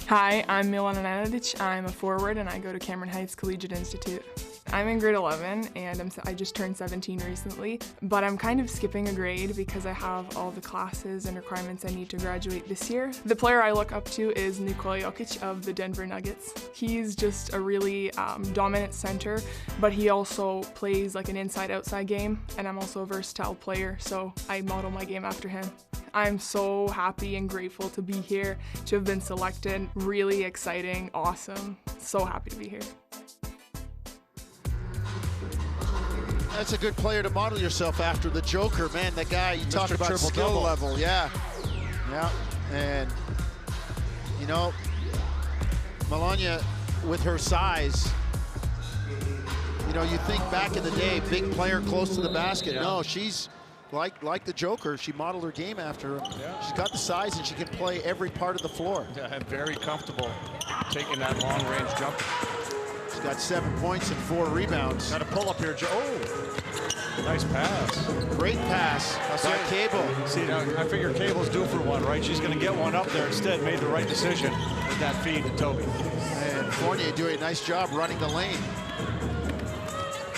Hi, I'm Milana Nenadic. I'm a forward and I go to Cameron Heights Collegiate Institute. I'm in grade 11 and I just turned 17 recently, but I'm kind of skipping a grade because I have all the classes and requirements I need to graduate this year. The player I look up to is Nikola Jokic of the Denver Nuggets. He's just a really dominant center, but he also plays like an inside-outside game, and I'm also a versatile player, so I model my game after him. I'm so happy and grateful to be here, to have been selected. Really exciting, awesome. So happy to be here. That's a good player to model yourself after. The Joker, man, that guy, you talk about skill triple-double level. Yeah, and you know, Melania with her size, you know, you think back in the day, big player close to the basket. Yeah. No, she's like the Joker. She modeled her game after him. Yeah. She's got the size and she can play every part of the floor. Yeah, very comfortable taking that long-range jumper. She's got 7 points and 4 rebounds. Got a pull up here, Joe. Oh. Nice pass. Great pass by Cable. See, now, I figure Cable's due for one, right? She's going to get one up there. Instead, made the right decision with that feed to Toby. And Fournier doing a nice job running the lane.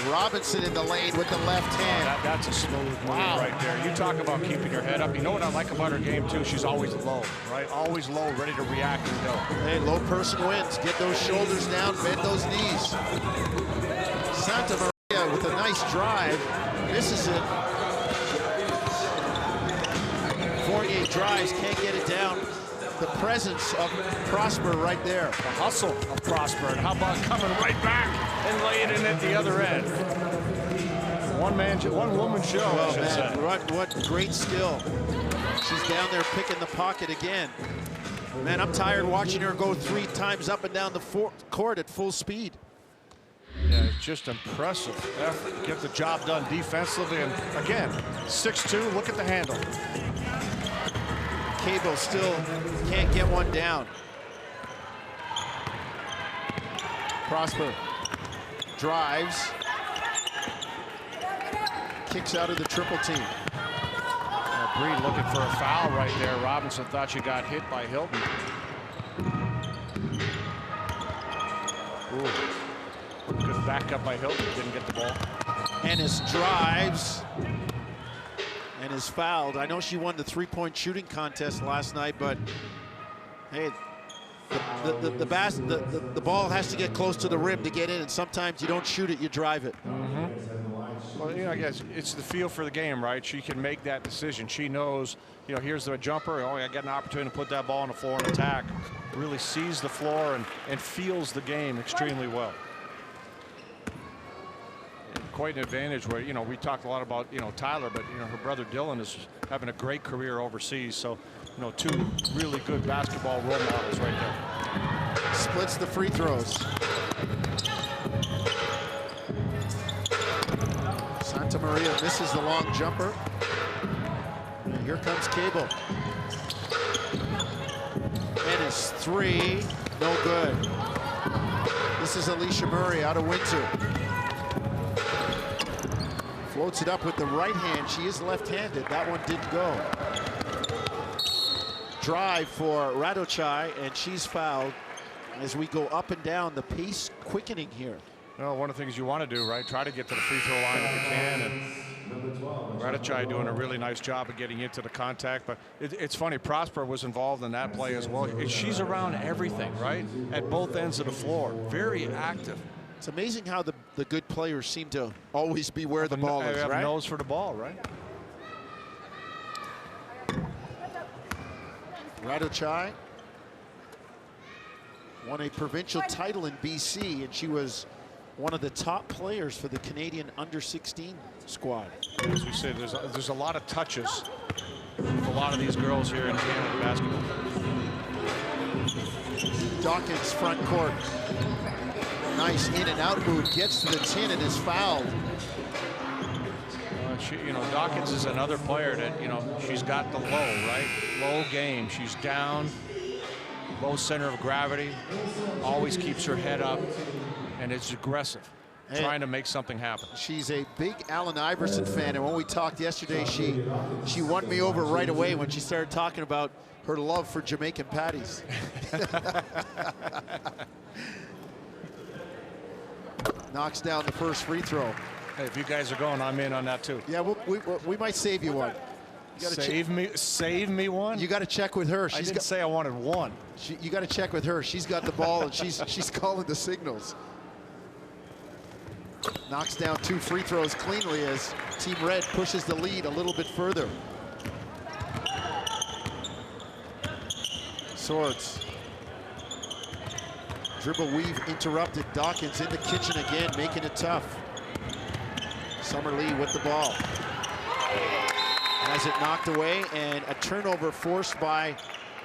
Robinson in the lane with the left hand. That's a smooth move right there. You talk about keeping your head up. You know what I like about her game, too? She's always low, right? Always low, ready to react and go. Hey, low person wins. Get those shoulders down, bend those knees. Santa Maria with a nice drive. Misses it. Fournier drives, can't get it down. The presence of Prosper right there. The hustle of Prosper. And how about coming right back and laying it at the other end? One woman show, I should say. What great skill. She's down there picking the pocket again. Man, I'm tired watching her go 3 times up and down the court at full speed. Yeah, it's just impressive effort. Get the job done defensively. And again, 6'2", look at the handle. Cable still can't get one down. Prosper drives. Kicks out of the triple team. Breed looking for a foul right there. Robinson thought she got hit by Hilton. Ooh. Good backup by Hilton. Didn't get the ball. Ennis drives. And is fouled. I know she won the 3-point shooting contest last night, but hey, the ball has to get close to the rim to get in, and sometimes you don't shoot it, you drive it. Well, you know, I guess it's the feel for the game, right? She can make that decision. She knows, you know, here's the jumper. Oh, I got an opportunity to put that ball on the floor and attack. Really sees the floor and feels the game extremely well. Quite an advantage where, you know, we talked a lot about, you know, Tyler, but, you know, her brother Dylan is having a great career overseas. So, you know, 2 really good basketball role models right there. Splits the free throws. Santa Maria misses the long jumper. And here comes Cable. Ennis 3, no good. This is Alicia Murray out of Windsor. Floats it up with the right hand. She is left-handed. That one didn't go. Drive for Radochai, and she's fouled as we go up and down. The pace quickening here. Well, one of the things you want to do, right? Try to get to the free throw line if you can. And Radochai doing a really nice job of getting into the contact. But it's funny, Prosper was involved in that play as well. She's around everything, right? At both ends of the floor. Very active. It's amazing how the good players seem to always be where the ball is, have right? Nose for the ball, right? Radochai won a provincial title in BC, and she was one of the top players for the Canadian under-16 squad. As we say, there's a lot of touches with a lot of these girls here in Canada basketball. Dawkins front court. Nice in and out move, gets to the 10 and is fouled. You know, Dawkins is another player that, you know, she's got the low, right? Low game. She's down, low center of gravity, always keeps her head up, and it's aggressive, trying to make something happen. She's a big Allen Iverson fan, and when we talked yesterday, she won me over right away when she started talking about her love for Jamaican patties. Knocks down the first free throw. Hey, if you guys are going, I'm in on that too. Yeah, we might save you one. Save me one? You got to check with her. I didn't say I wanted one. You got to check with her. She's got the ball and she's calling the signals. Knocks down 2 free throws cleanly as Team Red pushes the lead a little bit further. Swords. Dribble weave interrupted. Dawkins in the kitchen again, making it tough. Summer Lee with the ball. Has it knocked away, and a turnover forced by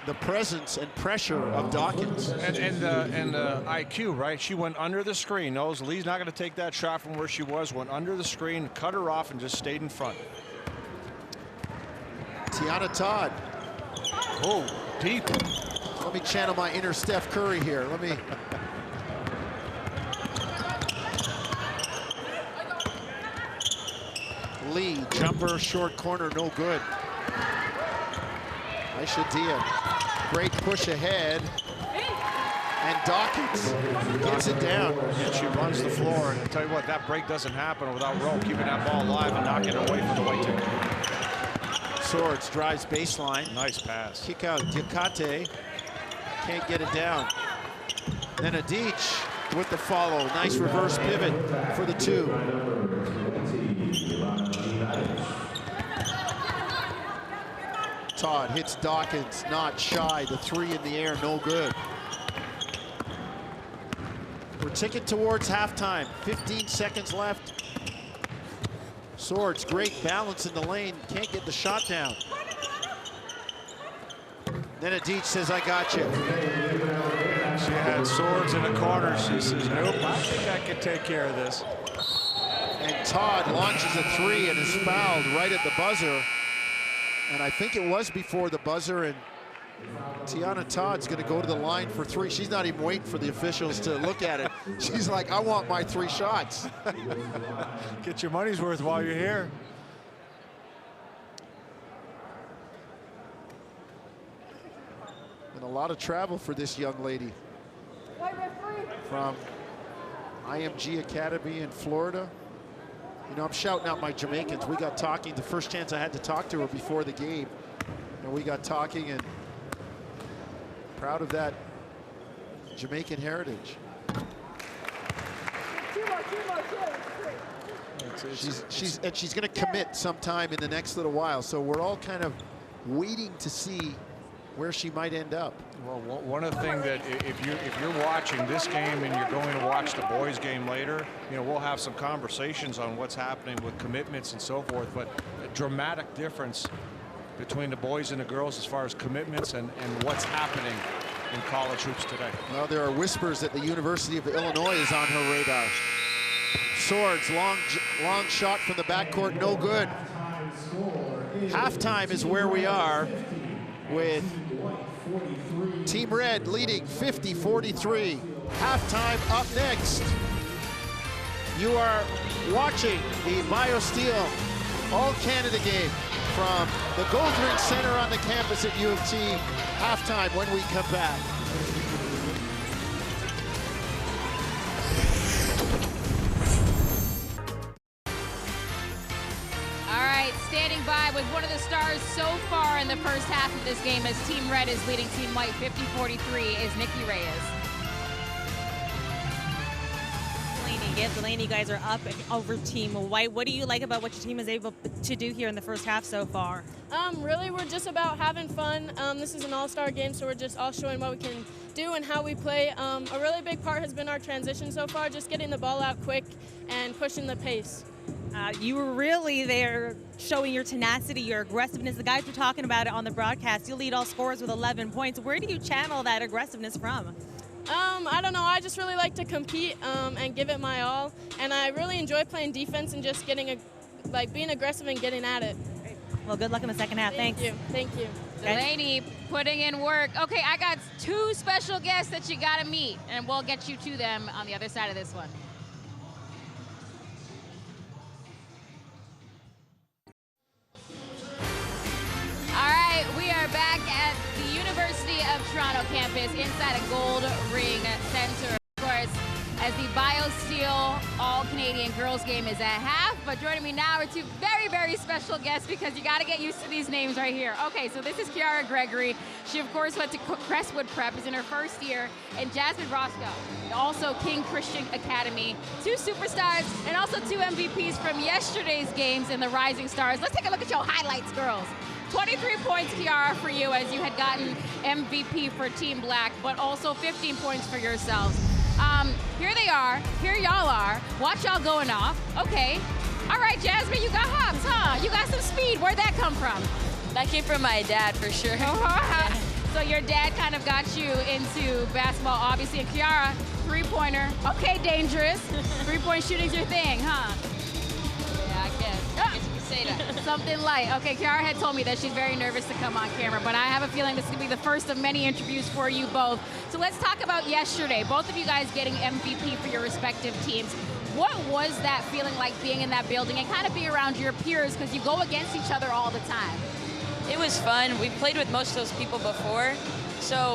the presence and pressure of Dawkins. And the IQ, right? She went under the screen. Knows Lee's not going to take that shot from where she was. Went under the screen, cut her off, and just stayed in front. Tiana Todd. Oh, deep. Let me channel my inner Steph Curry here. Let me. Lee, jumper, short corner, no good. Nice idea. Great push ahead. And Dawkins gets it down. And she runs the floor. And I'll tell you what, that break doesn't happen without Rowe keeping that ball alive and knocking it away from the white ticket. Swords drives baseline. Nice pass. Kick out Diakate. Can't get it down. Then Adichie with the follow. Nice reverse pivot for the 2. Todd hits Dawkins, not shy. The 3 in the air, no good. We're ticking towards halftime. 15 seconds left. Swords, great balance in the lane. Can't get the shot down. Then Adichie says, I got you. She had Swords in the corner. She says, nope, I think I can take care of this. And Todd launches a 3 and is fouled right at the buzzer. And I think it was before the buzzer, and Tiana Todd's gonna go to the line for 3. She's not even waiting for the officials to look at it. She's like, I want my 3 shots. Get your money's worth while you're here. And a lot of travel for this young lady. From IMG Academy in Florida. You know, I'm shouting out my Jamaicans. We got talking, the first chance I had to talk to her before the game. And we got talking, and proud of that Jamaican heritage. She's going to commit sometime in the next little while. So we're all kind of waiting to see where she might end up. Well, one of the things that if you're watching this game and you're going to watch the boys' game later, you know, we'll have some conversations on what's happening with commitments and so forth. But a dramatic difference between the boys and the girls as far as commitments and what's happening in college hoops today. Well, there are whispers that the University of Illinois is on her radar. Swords, long shot from the backcourt, no good. Halftime is where we are, with Team Red leading 50-43. Halftime up next. You are watching the BioSteel All-Canada game from the Goldring Center on the campus at U of T. Halftime when we come back. Standing by with one of the stars so far in the first half of this game as Team Red is leading Team White 50-43 is Nikki Reyes. Delaney, you guys are up over Team White. What do you like about what your team is able to do here in the first half so far? Really, we're just about having fun. This is an all-star game, so we're just all showing what we can do and how we play. A really big part has been our transition so far, just getting the ball out quick and pushing the pace. You were really there showing your tenacity, your aggressiveness. The guys were talking about it on the broadcast. You lead all scorers with 11 points. Where do you channel that aggressiveness from? I don't know. I just really like to compete and give it my all. And I really enjoy playing defense and just getting being aggressive and getting at it. Great. Well, good luck in the second half. Thanks. Thank you. Delaney putting in work. Okay, I got 2 special guests that you got to meet, and we'll get you to them on the other side of this one. All right, we are back at the University of Toronto campus inside a Goldring Center. Of course, as the BioSteel All-Canadian Girls game is at half, but joining me now are 2 very, very special guests because you got to get used to these names right here. Okay, so this is Kiara Gregory. She, of course, went to Crestwood Prep, is in her first year, and Jasmine Roscoe, also King Christian Academy. 2 superstars and also 2 MVPs from yesterday's games in the Rising Stars. Let's take a look at your highlights, girls. 23 points, Kiara, for you, as you had gotten MVP for Team Black, but also 15 points for yourselves. Here they are. Here y'all are. Watch y'all going off. Okay. All right, Jasmine, you got hops, huh? You got some speed. Where'd that come from? That came from my dad, for sure. So your dad kind of got you into basketball, obviously. And Kiara, 3-pointer. Okay, dangerous. 3-point shooting's your thing, huh? Yeah, I guess you can say that. Something light. Okay, Kiara had told me that she's very nervous to come on camera, but I have a feeling this is going to be the first of many interviews for you both. So let's talk about yesterday. Both of you guys getting MVP for your respective teams. What was that feeling like being in that building and kind of being around your peers because you go against each other all the time? It was fun. We played with most of those people before,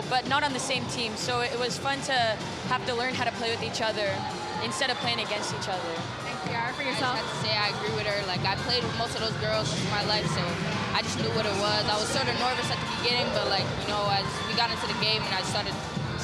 but not on the same team. So it was fun to have to learn how to play with each other instead of playing against each other. And Kiara, for yourself? I just have to say I agree with her. Like, I played with most of those girls in my life, so I just knew what it was. I was sort of nervous at the beginning, but like, you know, as we got into the game and I started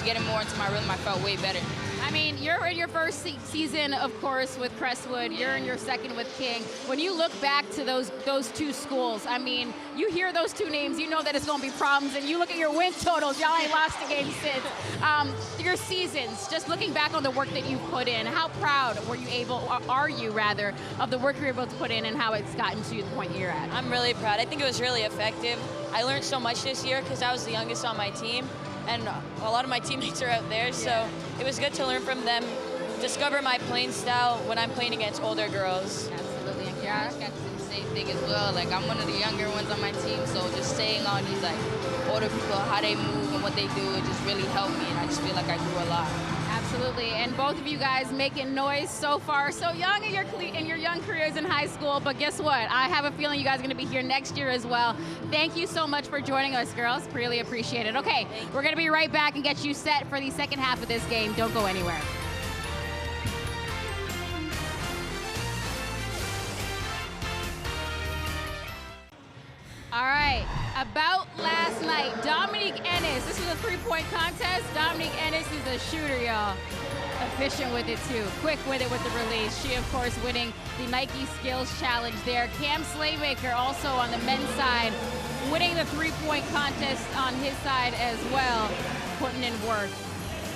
getting more into my rhythm, I felt way better. I mean, you're in your first season, of course, with Crestwood. You're in your second with King. When you look back to those two schools, I mean, you hear those two names, you know that it's going to be problems, and you look at your win totals. Y'all ain't lost a game since. Your seasons, just looking back on the work that you've put in, how proud are you of the work you're able to put in and how it's gotten to the point you're at? I'm really proud. I think it was really effective. I learned so much this year because I was the youngest on my team, and a lot of my teammates are out there, so it was good to learn from them, discover my playing style when I'm playing against older girls. Absolutely. And Yeah, I got to do the same thing as well. Like, I'm one of the younger ones on my team, so just staying on these like older people, how they move and what they do, it just really helped me, and I just feel like I grew a lot. Absolutely, and both of you guys making noise so far, so young in your young careers in high school, but guess what? I have a feeling you guys are going to be here next year as well. Thank you so much for joining us, girls. Really appreciate it. Okay, we're going to be right back and get you set for the second half of this game. Don't go anywhere. All right, about last night, Dominique Ennis. This was a three-point contest. Dominique Ennis is a shooter, y'all. Efficient with it, too. Quick with it with the release. She, of course, winning the Nike Skills Challenge there. Cam Slaymaker also on the men's side, winning the three-point contest on his side as well, putting in work.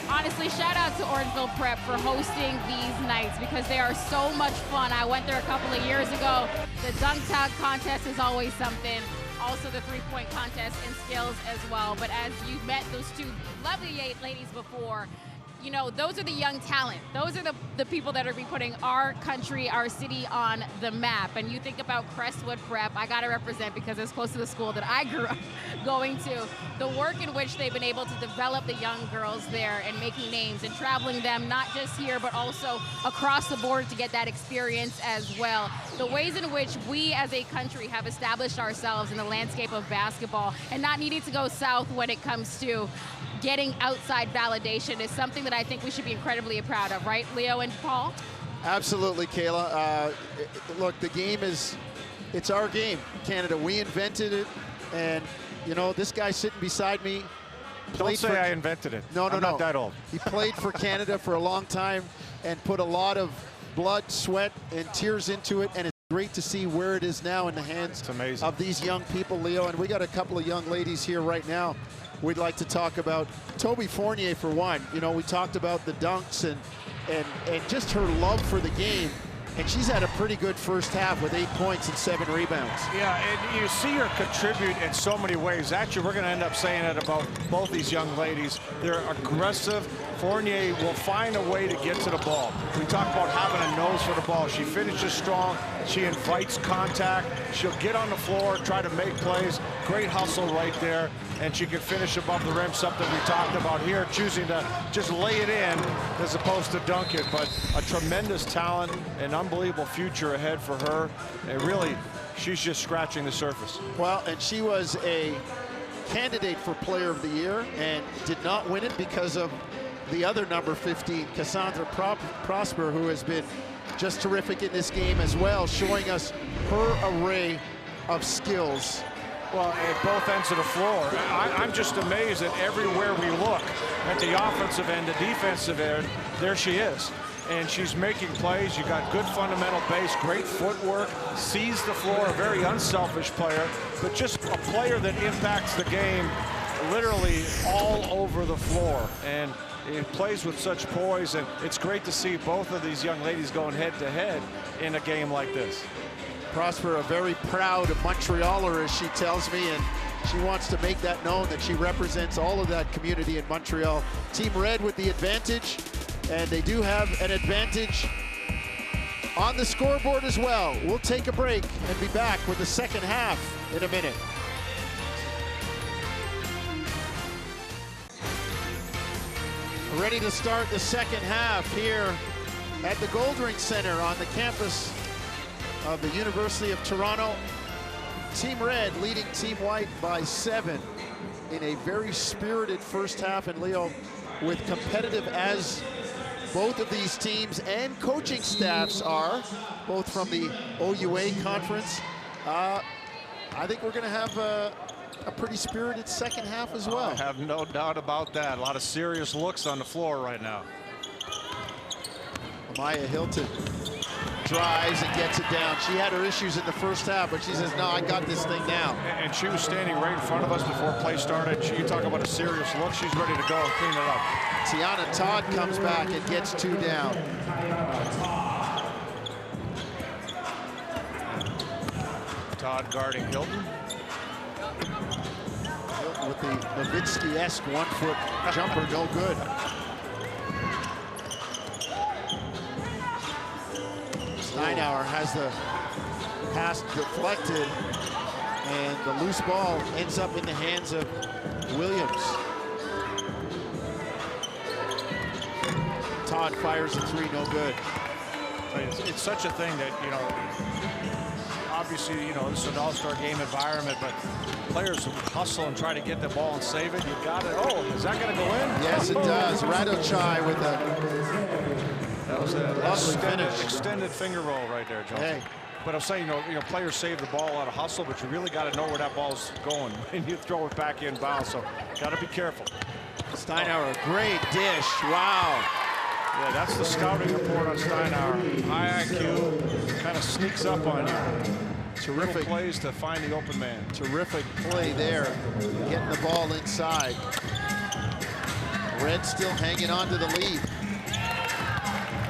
Honestly, shout out to Orangeville Prep for hosting these nights because they are so much fun. I went there a couple of years ago. The dunk tag contest is always something. Also the three-point contest and skills as well. But as you met those two lovely ladies before, you know, those are the young talent. Those are the people that are be putting our country, our city on the map. And you think about Crestwood Prep, I got to represent because it's close to the school that I grew up going to. The work in which they've been able to develop the young girls there and making names and traveling them not just here but also across the board to get that experience as well. The ways in which we as a country have established ourselves in the landscape of basketball and not needing to go south when it comes to getting outside validation is something that I think we should be incredibly proud of, right, Leo and Paul? Absolutely, Kayla. Look, the game it's our game, Canada. We invented it, and, you know, this guy sitting beside me. Don't say I invented it. No, I'm not that old. He played for Canada for a long time and put a lot of blood, sweat, and tears into it, and it's great to see where it is now in the hands of these young people, Leo. And we got a couple of young ladies here right now we'd like to talk about. Toby Fournier, for one. You know, we talked about the dunks and just her love for the game. And she's had a pretty good first half with 8 points and 7 rebounds. Yeah, and you see her contribute in so many ways. Actually, we're going to end up saying it about both these young ladies. They're aggressive. Fournier will find a way to get to the ball. We talk about having a nose for the ball. She finishes strong. She invites contact. She'll get on the floor, try to make plays. Great hustle right there. And she can finish above the rim, something we talked about here, choosing to just lay it in as opposed to dunk it. But a tremendous talent, an unbelievable future ahead for her. And really, she's just scratching the surface. Well, and she was a candidate for Player of the Year and did not win it because of the other number 15, Cassandra Prosper, who has been just terrific in this game as well, showing us her array of skills. Well, at both ends of the floor. I'm just amazed that everywhere we look, at the offensive end, the defensive end, there she is. And she's making plays. You got good fundamental base, great footwork, sees the floor, a very unselfish player, but just a player that impacts the game literally all over the floor. And it plays with such poise, and it's great to see both of these young ladies going head-to-head in a game like this. Prosper, a very proud Montrealer, as she tells me, and she wants to make that known that she represents all of that community in Montreal. Team Red with the advantage, and they do have an advantage on the scoreboard as well. We'll take a break and be back with the second half in a minute. Ready to start the second half here at the Goldring Center on the campus of the University of Toronto. Team Red leading Team White by 7 in a very spirited first half. And Leo, with competitive as both of these teams and coaching staffs are, both from the OUA conference, I think we're going to have a pretty spirited second half as well. I have no doubt about that. A lot of serious looks on the floor right now. Maya Hilton drives and gets it down. She had her issues in the first half, but she says, no, I got this thing now. And she was standing right in front of us before play started. You talk about a serious look. She's ready to go and clean it up. Tiana Todd comes back and gets 2 down. Todd guarding Hilton. Hilton with the Nowitzki-esque 1-foot jumper, no good. Steinauer has the pass deflected, and the loose ball ends up in the hands of Williams. Todd fires a 3, no good. It's such a thing that, you know, obviously, you know, this is an all-star game environment, but players hustle and try to get the ball and save it. You got it. Oh, is that going to go in? Yes, it does. Radochai with that was a extended finger roll right there, Johnson. Hey. But I'm saying, you know, players save the ball out of hustle, but you really got to know where that ball's going when you throw it back in bounds. So got to be careful. Steinauer, great dish. Wow. Yeah, that's the scouting report on Steinauer. High IQ, kind of sneaks up on you. Terrific little plays to find the open man. Terrific play there, getting the ball inside. Red still hanging on to the lead.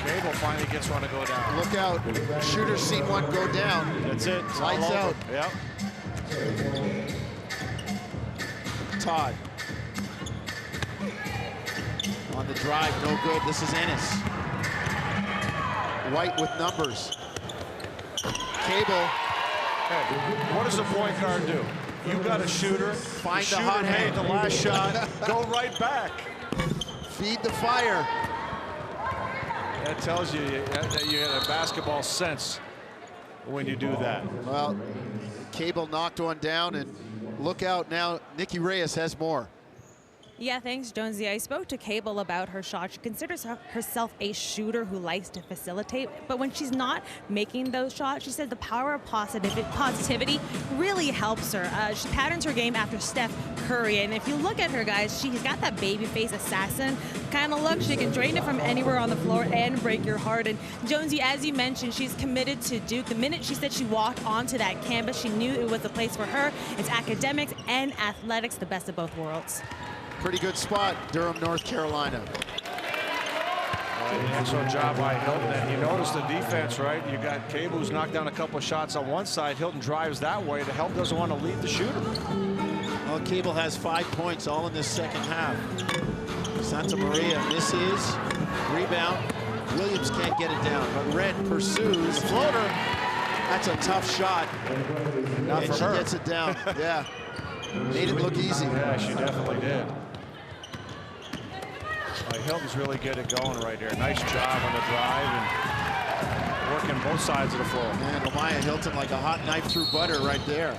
Cable finally gets one to go down. Look out, shooter's seen one go down. That's it. Lights out. Yep. Todd. On the drive, no good. This is Ennis. White with numbers. Cable. Hey, what does a point guard do? You got a shooter. Find the shooter hot hand. made the last shot. Go right back. Feed the fire. That tells you that you had a basketball sense when you do that. Well, Cable knocked one down, and look out now. Nikki Reyes has more. Yeah, thanks, Jonesy. I spoke to Cable about her shot. She considers herself a shooter who likes to facilitate, but when she's not making those shots, she said the power of positivity really helps her. She patterns her game after Steph Curry, and if you look at her, guys, she's got that babyface assassin kind of look. She can drain it from anywhere on the floor and break your heart. And Jonesy, as you mentioned, she's committed to Duke. The minute she said she walked onto that campus, she knew it was a place for her. It's academics and athletics, the best of both worlds. Pretty good spot, Durham, North Carolina. Excellent job by Hilton. And you notice the defense, right? You got Cable who's knocked down a couple of shots on one side. Hilton drives that way. The help doesn't want to lead the shooter. Well, Cable has 5 points all in this second half. Santa Maria misses. Rebound. Williams can't get it down, but Red pursues. Floater. That's a tough shot. Not and for she her. gets it down. Yeah. Made it look easy. Yeah, she definitely did. Hilton's really good at going right there. Nice job on the drive and working both sides of the floor. And Omaya Hilton like a hot knife through butter right there.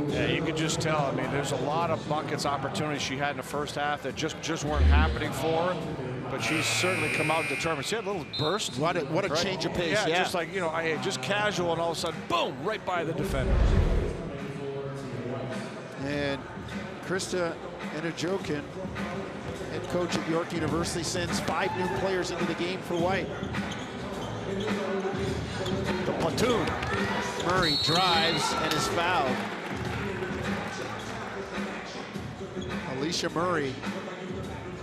Yeah, you could just tell. I mean, there's a lot of buckets, opportunities she had in the first half that just weren't happening for her. But she's certainly come out determined. She had a little burst. What a change of pace. Yeah, just like, you know, just casual, and all of a sudden, boom, right by the defender. And Krista Enajokin, head coach at York University, sends 5 new players into the game for White. The platoon. Murray drives and is fouled. Alicia Murray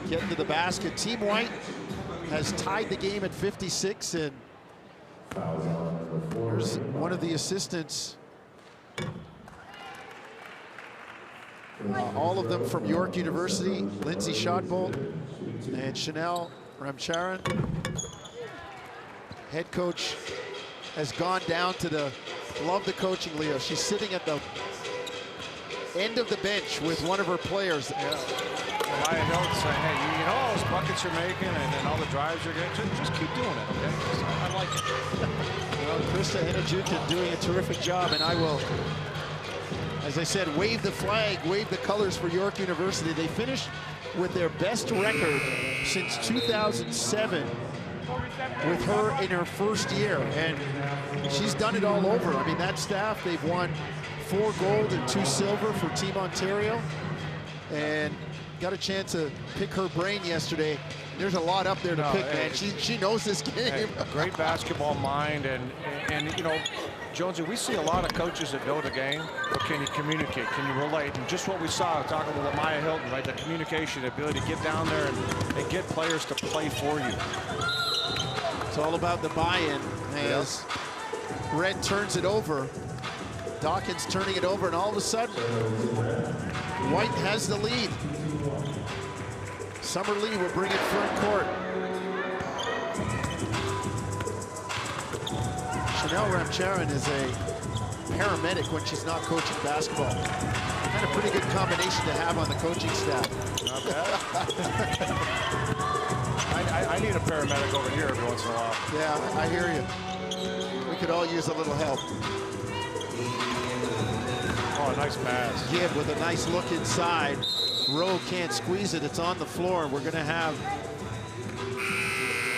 getting to the basket. Team White has tied the game at 56, and here's one of the assistants. All of them from York University, Lindsay Shotbolt and Chanel Ramcharan. Head coach has gone down to love the coaching, Leo. She's sitting at the end of the bench with one of her players. Maya Hilton saying, hey, you know all those buckets you're making and all the drives you're getting, just keep doing it, okay? I like it. Well, Krista Hinajuka doing a terrific job, and I will, as I said, wave the flag, wave the colors for York University. They finished with their best record since 2007 with her in her first year, and she's done it all over. I mean, that staff, they've won 4 gold and 2 silver for Team Ontario, and got a chance to pick her brain yesterday. There's a lot up there to pick, man. She knows this game. Hey, great basketball mind, and you know, Jonesy, we see a lot of coaches that know the game, but can you communicate? Can you relate? And just what we saw talking with Maya Hilton, right? The communication, the ability to get down there and get players to play for you. It's all about the buy-in as Red turns it over. Dawkins turning it over, and all of a sudden, White has the lead. Summer Lee will bring it front court. Chanel Ramcharan is a paramedic when she's not coaching basketball. Kind of pretty good combination to have on the coaching staff. Not bad. I need a paramedic over here every once in a while. Yeah, I hear you. We could all use a little help. Oh, a nice pass. Gibb with a nice look inside. Rowe can't squeeze it. It's on the floor. We're going to have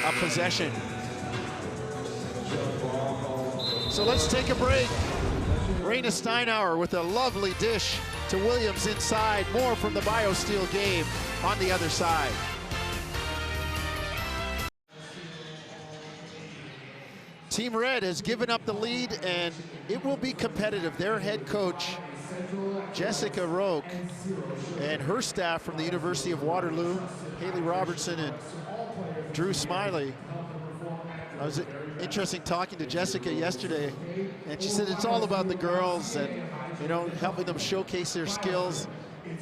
a possession. So let's take a break. Raina Steinauer with a lovely dish to Williams inside. More from the BioSteel game on the other side. Team Red has given up the lead, and it will be competitive. Their head coach, Jessica Roque, and her staff from the University of Waterloo, Haley Robertson and Drew Smiley. I was interesting talking to Jessica yesterday, and she said it's all about the girls and, you know, helping them showcase their skills.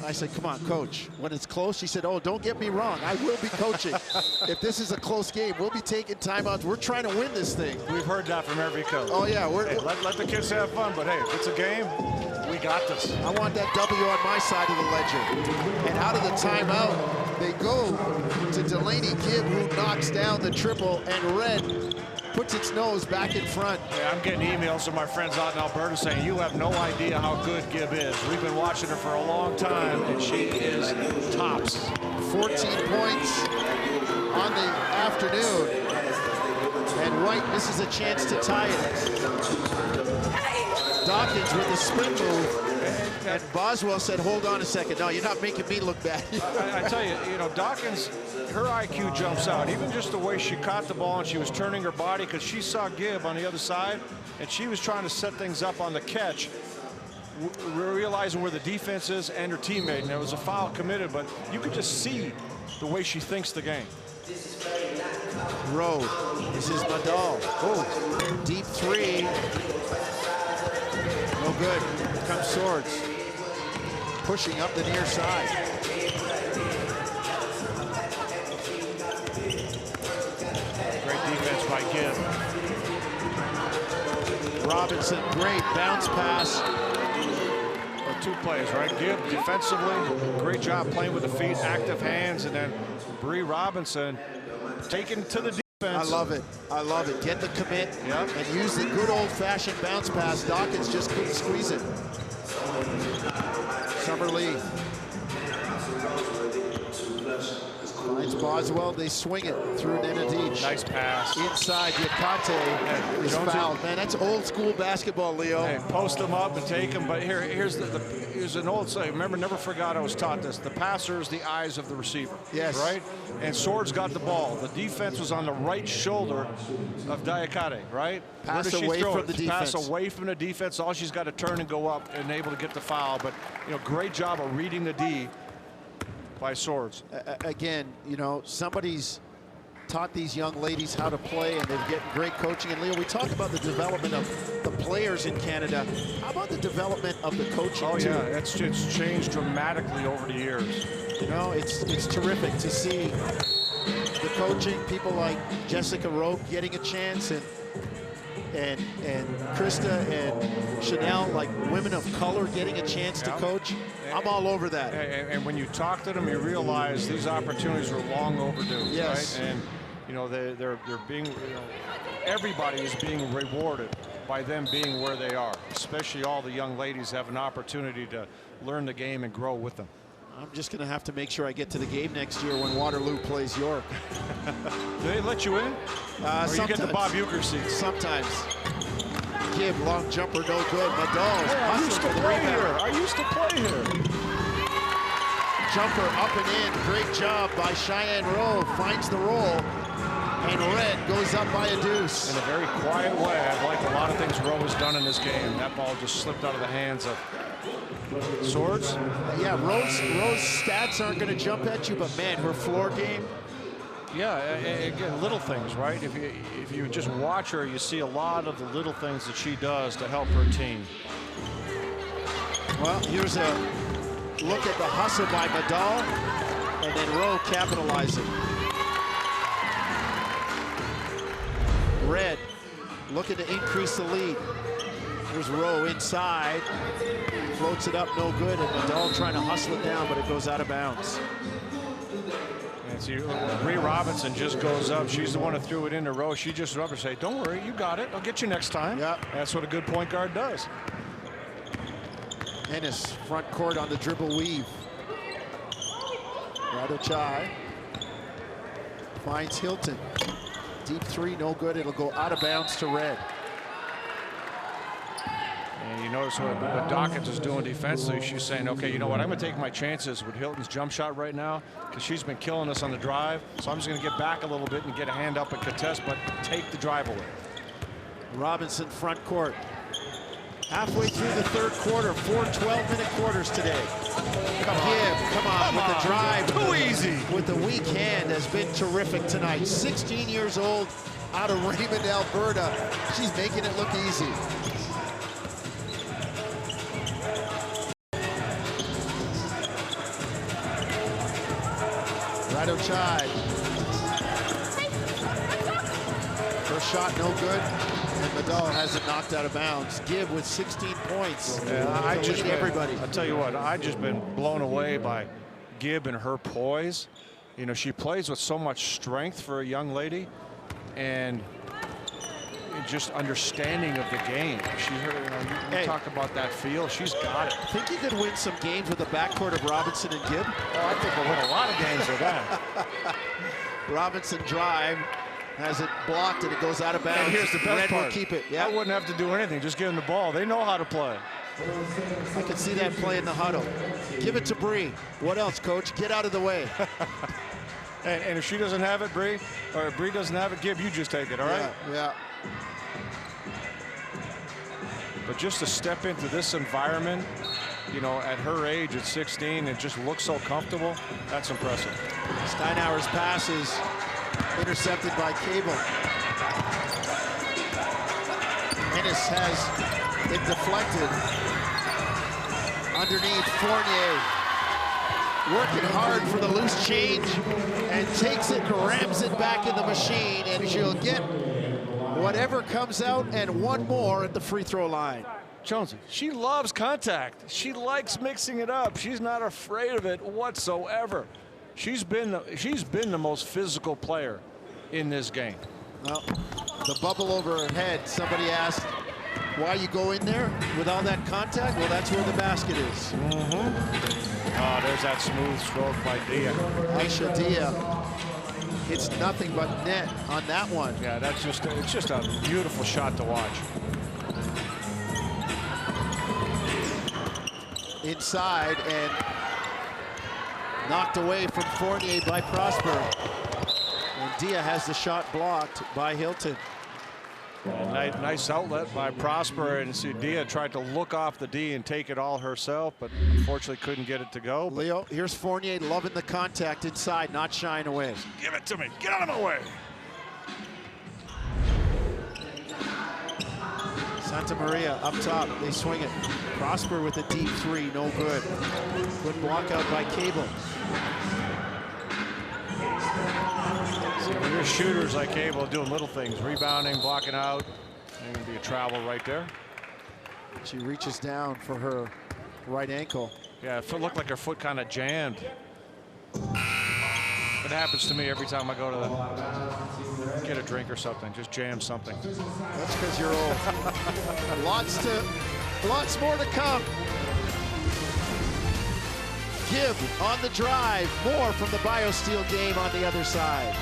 I said, come on, coach. When it's close, she said, oh, don't get me wrong. I will be coaching. If this is a close game, we'll be taking timeouts. We're trying to win this thing. We've heard that from every coach. Oh, yeah. Hey, let the kids have fun, but hey, if it's a game, we got this. I want that W on my side of the ledger. And out of the timeout, they go to Delaney Gibb, who knocks down the triple, and Red puts its nose back in front. Yeah, I'm getting emails from my friends out in Alberta saying, you have no idea how good Gibb is. We've been watching her for a long time, and she is tops. 14 points on the afternoon. And White misses a chance to tie it. Dawkins with the spin move. And Boswell said, hold on a second. No, you're not making me look bad. I tell you, Dawkins, her IQ jumps out. Even just the way she caught the ball and she was turning her body, because she saw Gibb on the other side, and she was trying to set things up on the catch, realizing where the defense is and her teammate. And there was a foul committed, but you could just see the way she thinks the game. Rowe, this is Madal. Oh, deep three. No good. Here comes Swords. Pushing up the near side. Great defense by Gibb. Robinson, great bounce pass. Well, 2 plays, right? Gibb defensively, great job playing with the feet, active hands, and then Bree Robinson taken to the defense. I love it. I love it. Get the commit and use the good old-fashioned bounce pass. Dawkins just couldn't squeeze it. Summer Lee finds Boswell. They swing it through Nenadic. Nice pass. Inside, Yakate is fouled. Man, that's old school basketball, Leo. Hey, post them up and take them. But here's an old saying. Remember, never forgot I was taught this. The passer is the eyes of the receiver. Yes. Right? And Swords got the ball. The defense was on the right shoulder of Diakate, right? Pass away from the defense. Pass away from the defense. All she's got to turn and go up and able to get the foul. But, great job of reading the D by Swords. Again, somebody's taught these young ladies how to play, and they're getting great coaching. And Leo, we talk about the development of the players in Canada. How about the development of the coaching? Oh, yeah, it's changed dramatically over the years. It's terrific to see the coaching, people like Jessica Roque getting a chance, and and Krista and Chanel, like women of color getting a chance to coach, I'm all over that. And when you talk to them, you realize these opportunities were long overdue. Yes. Right? And you know they're being, everybody is being rewarded by them being where they are. Especially all the young ladies have an opportunity to learn the game and grow with them. I'm just going to have to make sure I get to the game next year when Waterloo plays York. Do they let you in? Or you get the Bob Uecker seat? Sometimes. Gibb, long jumper, no good. Madal. I used to play here. I used to play here. Jumper up and in. Great job by Cheyenne Rowe. Finds the roll. And Red goes up by a deuce. In a very quiet way. I've liked a lot of things Rowe has done in this game. That ball just slipped out of the hands of Swords. Yeah, Rowe's stats aren't going to jump at you, but man, her floor game. Yeah, again, little things, right? If you just watch her, you see a lot of the little things that she does to help her team. Well, here's a look at the hustle by Madal, and then Rowe capitalizing. Red looking to increase the lead. Here's Rowe inside, floats it up, no good, and Madal trying to hustle it down, but it goes out of bounds. And see, Bree Robinson just goes up. She's the one who threw it into Rowe. She just went up and say, "Don't worry, you got it. I'll get you next time." Yeah, that's what a good point guard does. Ennis front court on the dribble weave. Radochai finds Hilton. Deep three, no good. It'll go out of bounds to Red. And you notice what Dawkins is doing defensively. She's saying, okay, you know what? I'm going to take my chances with Hilton's jump shot right now because she's been killing us on the drive. So I'm just going to get back a little bit and get a hand up and contest, but take the drive away. Robinson front court. Halfway through the third quarter, 4 12-minute quarters today. Come on, with the drive. Too easy. With the weak hand has been terrific tonight. 16 years old, out of Raymond, Alberta. She's making it look easy. Radochai. First shot, no good. And Madal has it knocked out of bounds. Gibb with 16 points. Yeah, everybody. I'll tell you what, I've just been blown away by Gibb and her poise. You know, she plays with so much strength for a young lady, and just understanding of the game. You talk about that feel. She's got it. Think you could win some games with the backcourt of Robinson and Gibb? Oh, I think we'll win a lot of games with that. Robinson drive. Has it blocked and it goes out of bounds. And here's the best Red part. will keep it. I wouldn't have to do anything. Just give them the ball. They know how to play. I can see that play in the huddle. Give it to Bree. What else, coach? Get out of the way. and if she doesn't have it, Bree, or if Bree doesn't have it, Gibb, you just take it, all right? Yeah. But just to step into this environment, you know, at her age, at 16, and just look so comfortable, that's impressive. Steinhauer's pass is intercepted by Cable. Ennis has it deflected. Underneath, Fournier working hard for the loose change and takes it and rams it back in the machine, and she'll get whatever comes out and one more at the free throw line. Jonesy, she loves contact. She likes mixing it up. She's not afraid of it whatsoever. She's been the most physical player in this game. Well, the bubble over her head. Somebody asked why you go in there with all that contact. Well, that's where the basket is. Oh, there's that smooth stroke by Dia. Aisha Dia. It's nothing but net on that one. Yeah, it's just a beautiful shot to watch. Inside and knocked away from Fournier by Prosper. And Dia has the shot blocked by Hilton. Nice outlet by Prosper, and see Dia tried to look off the D and take it all herself, but unfortunately couldn't get it to go. Leo, here's Fournier loving the contact inside, not shying away. Give it to me. Get out of my way. Santa Maria up top, they swing it. Prosper with a deep three, no good. Good block out by Cable. See, when you're shooters like Cable doing little things, rebounding, blocking out, Going to be a travel right there. She reaches down for her right ankle. Yeah, it looked like her foot kind of jammed. It happens to me every time I go to get a drink or something. Just jam something. That's because you're old. Lots more to come. Gibb on the drive. More from the BioSteel game on the other side.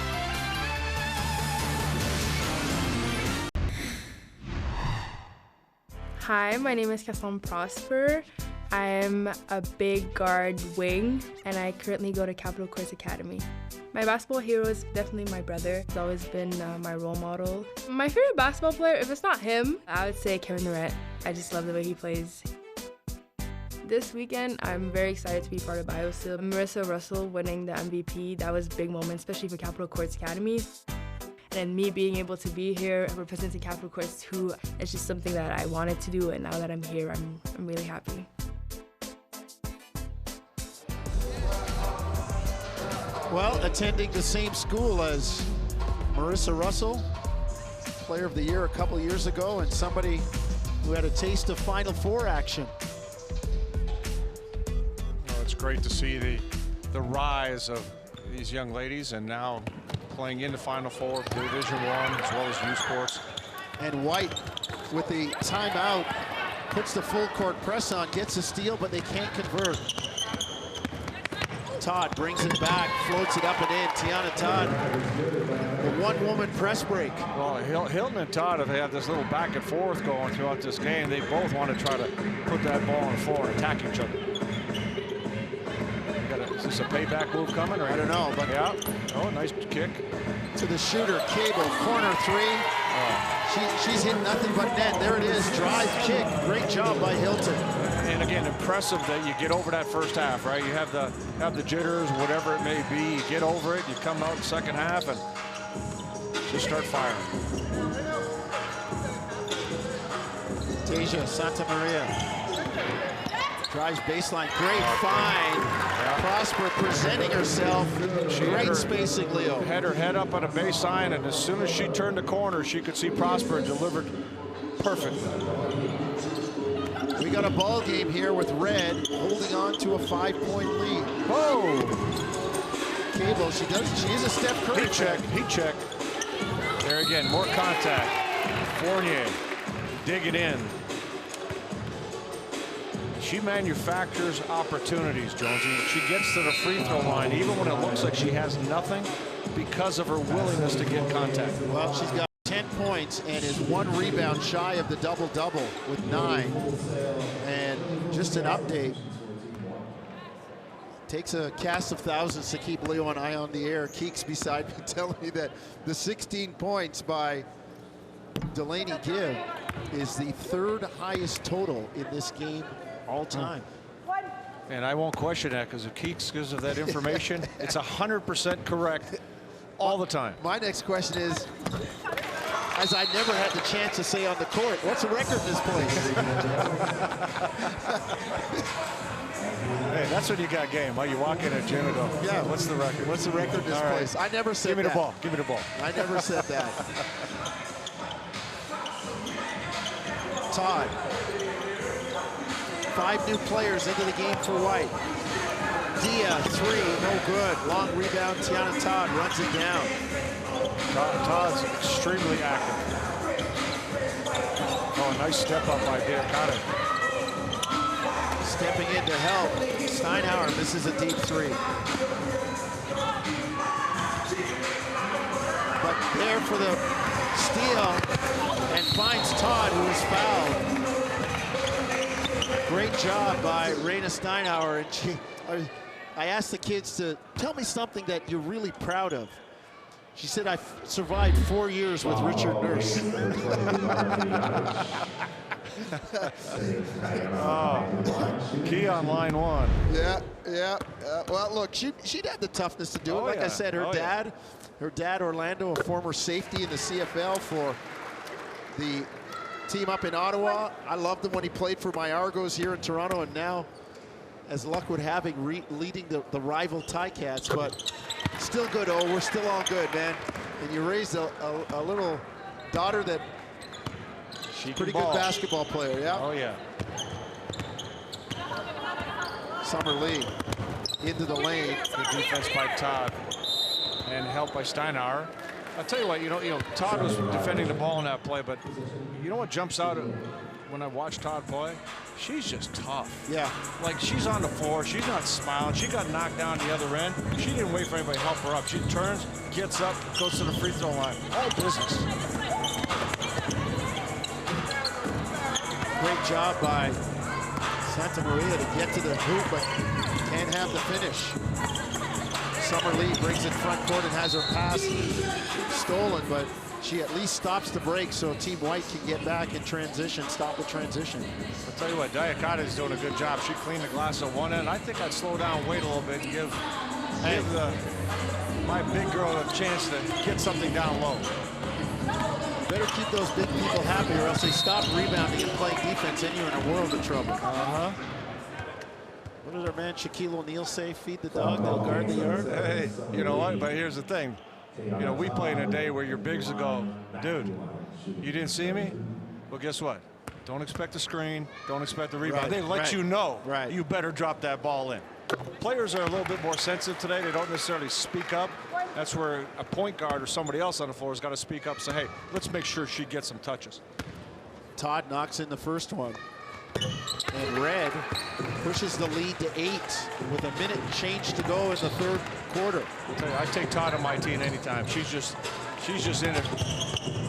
Hi, my name is Cassandra Prosper. I'm a big guard wing, and I currently go to Capital Courts Academy. My basketball hero is definitely my brother. He's always been my role model. My favorite basketball player, if it's not him, I would say Kevin Durant. I just love the way he plays. This weekend, I'm very excited to be part of BioSteel. Marissa Russell winning the MVP, that was a big moment, especially for Capital Courts Academy. And me being able to be here representing Capital Courts 2, it's just something that I wanted to do, and now that I'm here, I'm really happy. Well, attending the same school as Marissa Russell, Player of the Year a couple years ago, and somebody who had a taste of Final Four action. Well, it's great to see the rise of these young ladies, and now playing in the Final Four, Division I, as well as U Sports. And White, with the timeout, puts the full court press on, gets a steal, but they can't convert. Todd brings it back, floats it up and in. Tiana Todd, the one-woman press break. Well, Hilton and Todd have had this little back and forth going throughout this game. They both want to try to put that ball on the floor and attack each other. Is this a payback move coming? Or I don't know, but yeah. Oh, nice kick. To the shooter, Cable, corner three. She's hit nothing but net. There it is, drive kick. Great job by Hilton. And again, impressive that you get over that first half, right? You have the jitters, whatever it may be. You get over it, you come out in the second half, and just start firing. Tasia Santa Maria drives baseline. Great find. Prosper presenting herself. Great spacing, Leo. Had her head up on a baseline, and as soon as she turned the corner, she could see Prosper and delivered perfect. We got a ball game here with Red holding on to a 5-point lead. Whoa! Cable, she is a Steph Curry. Heat check. There again, more contact. Fournier, dig it in. She manufactures opportunities, Jonesy. She gets to the free throw line, even when it looks like she has nothing, because of her willingness to get contact. Well, she's got 10 points and is 1 rebound shy of the double-double with 9. And just an update. Takes a cast of thousands to keep Leo and I on the air. Keeks beside me telling me that the 16 points by Delaney Gibb is the 3rd highest total in this game all time. And I won't question that, because if Keeks gives us that information, it's 100% correct all the time. My next question is, as I never had the chance to say on the court, what's the record in this place? Hey, that's when you got game. Well, you walk in a gym and go, yeah, what's the record? What's the record in this place? I never said that. Give me the ball. Give me the ball. I never said that. Todd. 5 new players into the game for White. Dia, 3, no good. Long rebound, Tiana Todd runs it down. Todd's extremely active. Oh, nice step up by Dia Cotter. Stepping in to help. Steinhauer misses a deep 3. But there for the steal and finds Todd, who is fouled. Great job by Raina Steinhauer. And I asked the kids to tell me something that you're really proud of. She said, I survived 4 years with Richard Nurse. Key on line 1. Yeah. Well, look, she'd had the toughness to do it. Like I said, her dad, Orlando, a former safety in the CFL for the team up in Ottawa. I loved him when he played for my Argos here in Toronto, and now, as luck would have it, leading the rival Ticats. But still good, we're still all good, man. And you raised a little daughter that She Pretty can good ball. basketball player, yeah. Oh, yeah. Summer Lee into the lane. Good defense by Todd and help by Steinauer. I'll tell you what, you know, Todd was defending the ball in that play, but you know what jumps out when I watch Todd play? She's just tough. Yeah. Like, she's on the floor. She's not smiling. She got knocked down the other end. She didn't wait for anybody to help her up. She turns, gets up, goes to the free throw line. All business. Great job by Santa Maria to get to the hoop, but can't have the finish. Summer Lee brings it front court and has her pass stolen, but she at least stops the break so Team White can get back in transition, stop the transition. I'll tell you what, Diakata is doing a good job. She cleaned the glass at one end. I think I'd slow down, wait a little bit, and give my big girl a chance to get something down low. Better keep those big people happy or else they stop rebounding and playing defense and you're in a world of trouble. What does our man Shaquille O'Neal say? Feed the dog, they'll guard the yard. Hey, you know what? But here's the thing. You know, we play in a day where your bigs will go, dude, you didn't see me? Well, guess what? Don't expect the screen. Don't expect the rebound. They let you know you better drop that ball in. Players are a little bit more sensitive today. They don't necessarily speak up. That's where a point guard or somebody else on the floor has got to speak up and say, hey, let's make sure she gets some touches. Todd knocks in the first one. And Red pushes the lead to 8 with a minute and change to go in the third quarter. I'll tell you, I take Todd on my team anytime. She's just in it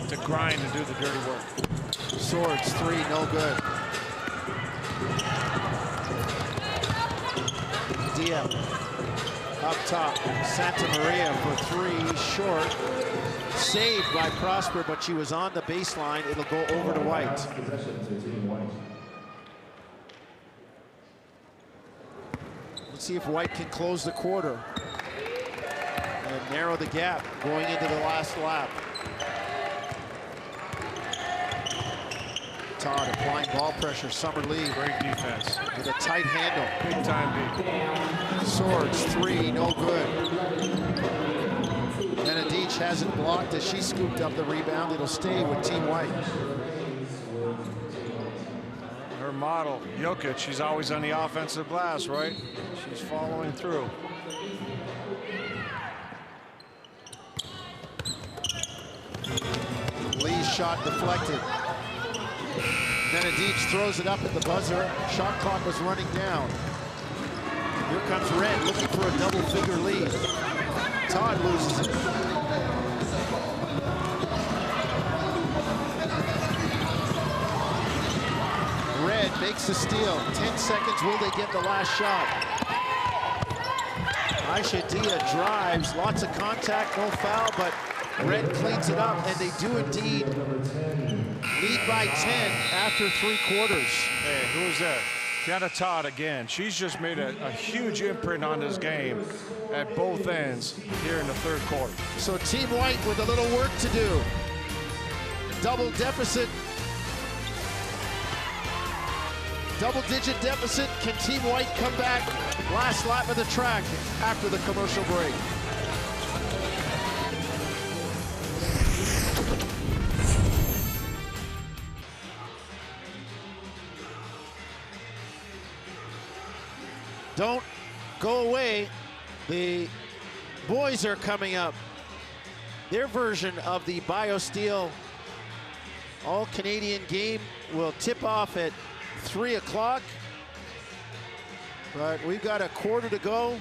to grind and do the dirty work. Swords 3, no good. Dia up top. Santa Maria for 3, short. Saved by Prosper, but she was on the baseline. It'll go over to White. Let's see if White can close the quarter and narrow the gap going into the last lap. Todd applying ball pressure. Summer Lee. Great defense. With a tight handle. Big time beat. Swords 3, no good. Benedict hasn't blocked as she scooped up the rebound. It'll stay with Team White. Her model, Jokic, she's always on the offensive glass, right? She's following through. Lee's shot deflected. Benedict throws it up at the buzzer. Shot clock was running down. Here comes Red looking for a double-figure lead. Todd loses it. Red makes the steal. 10 seconds. Will they get the last shot? Aisha Dia drives. Lots of contact, no foul, but Red cleans it up, and they do indeed lead by 10 after 3 quarters. Hey, who is that? Kiana Todd again. She's just made a huge imprint on this game at both ends here in the third quarter. So Team White with a little work to do. Double deficit. Double-digit deficit. Can Team White come back? Last lap of the track after the commercial break. Don't go away. The boys are coming up. Their version of the BioSteel All-Canadian game will tip off at 3 o'clock. But we've got a quarter to go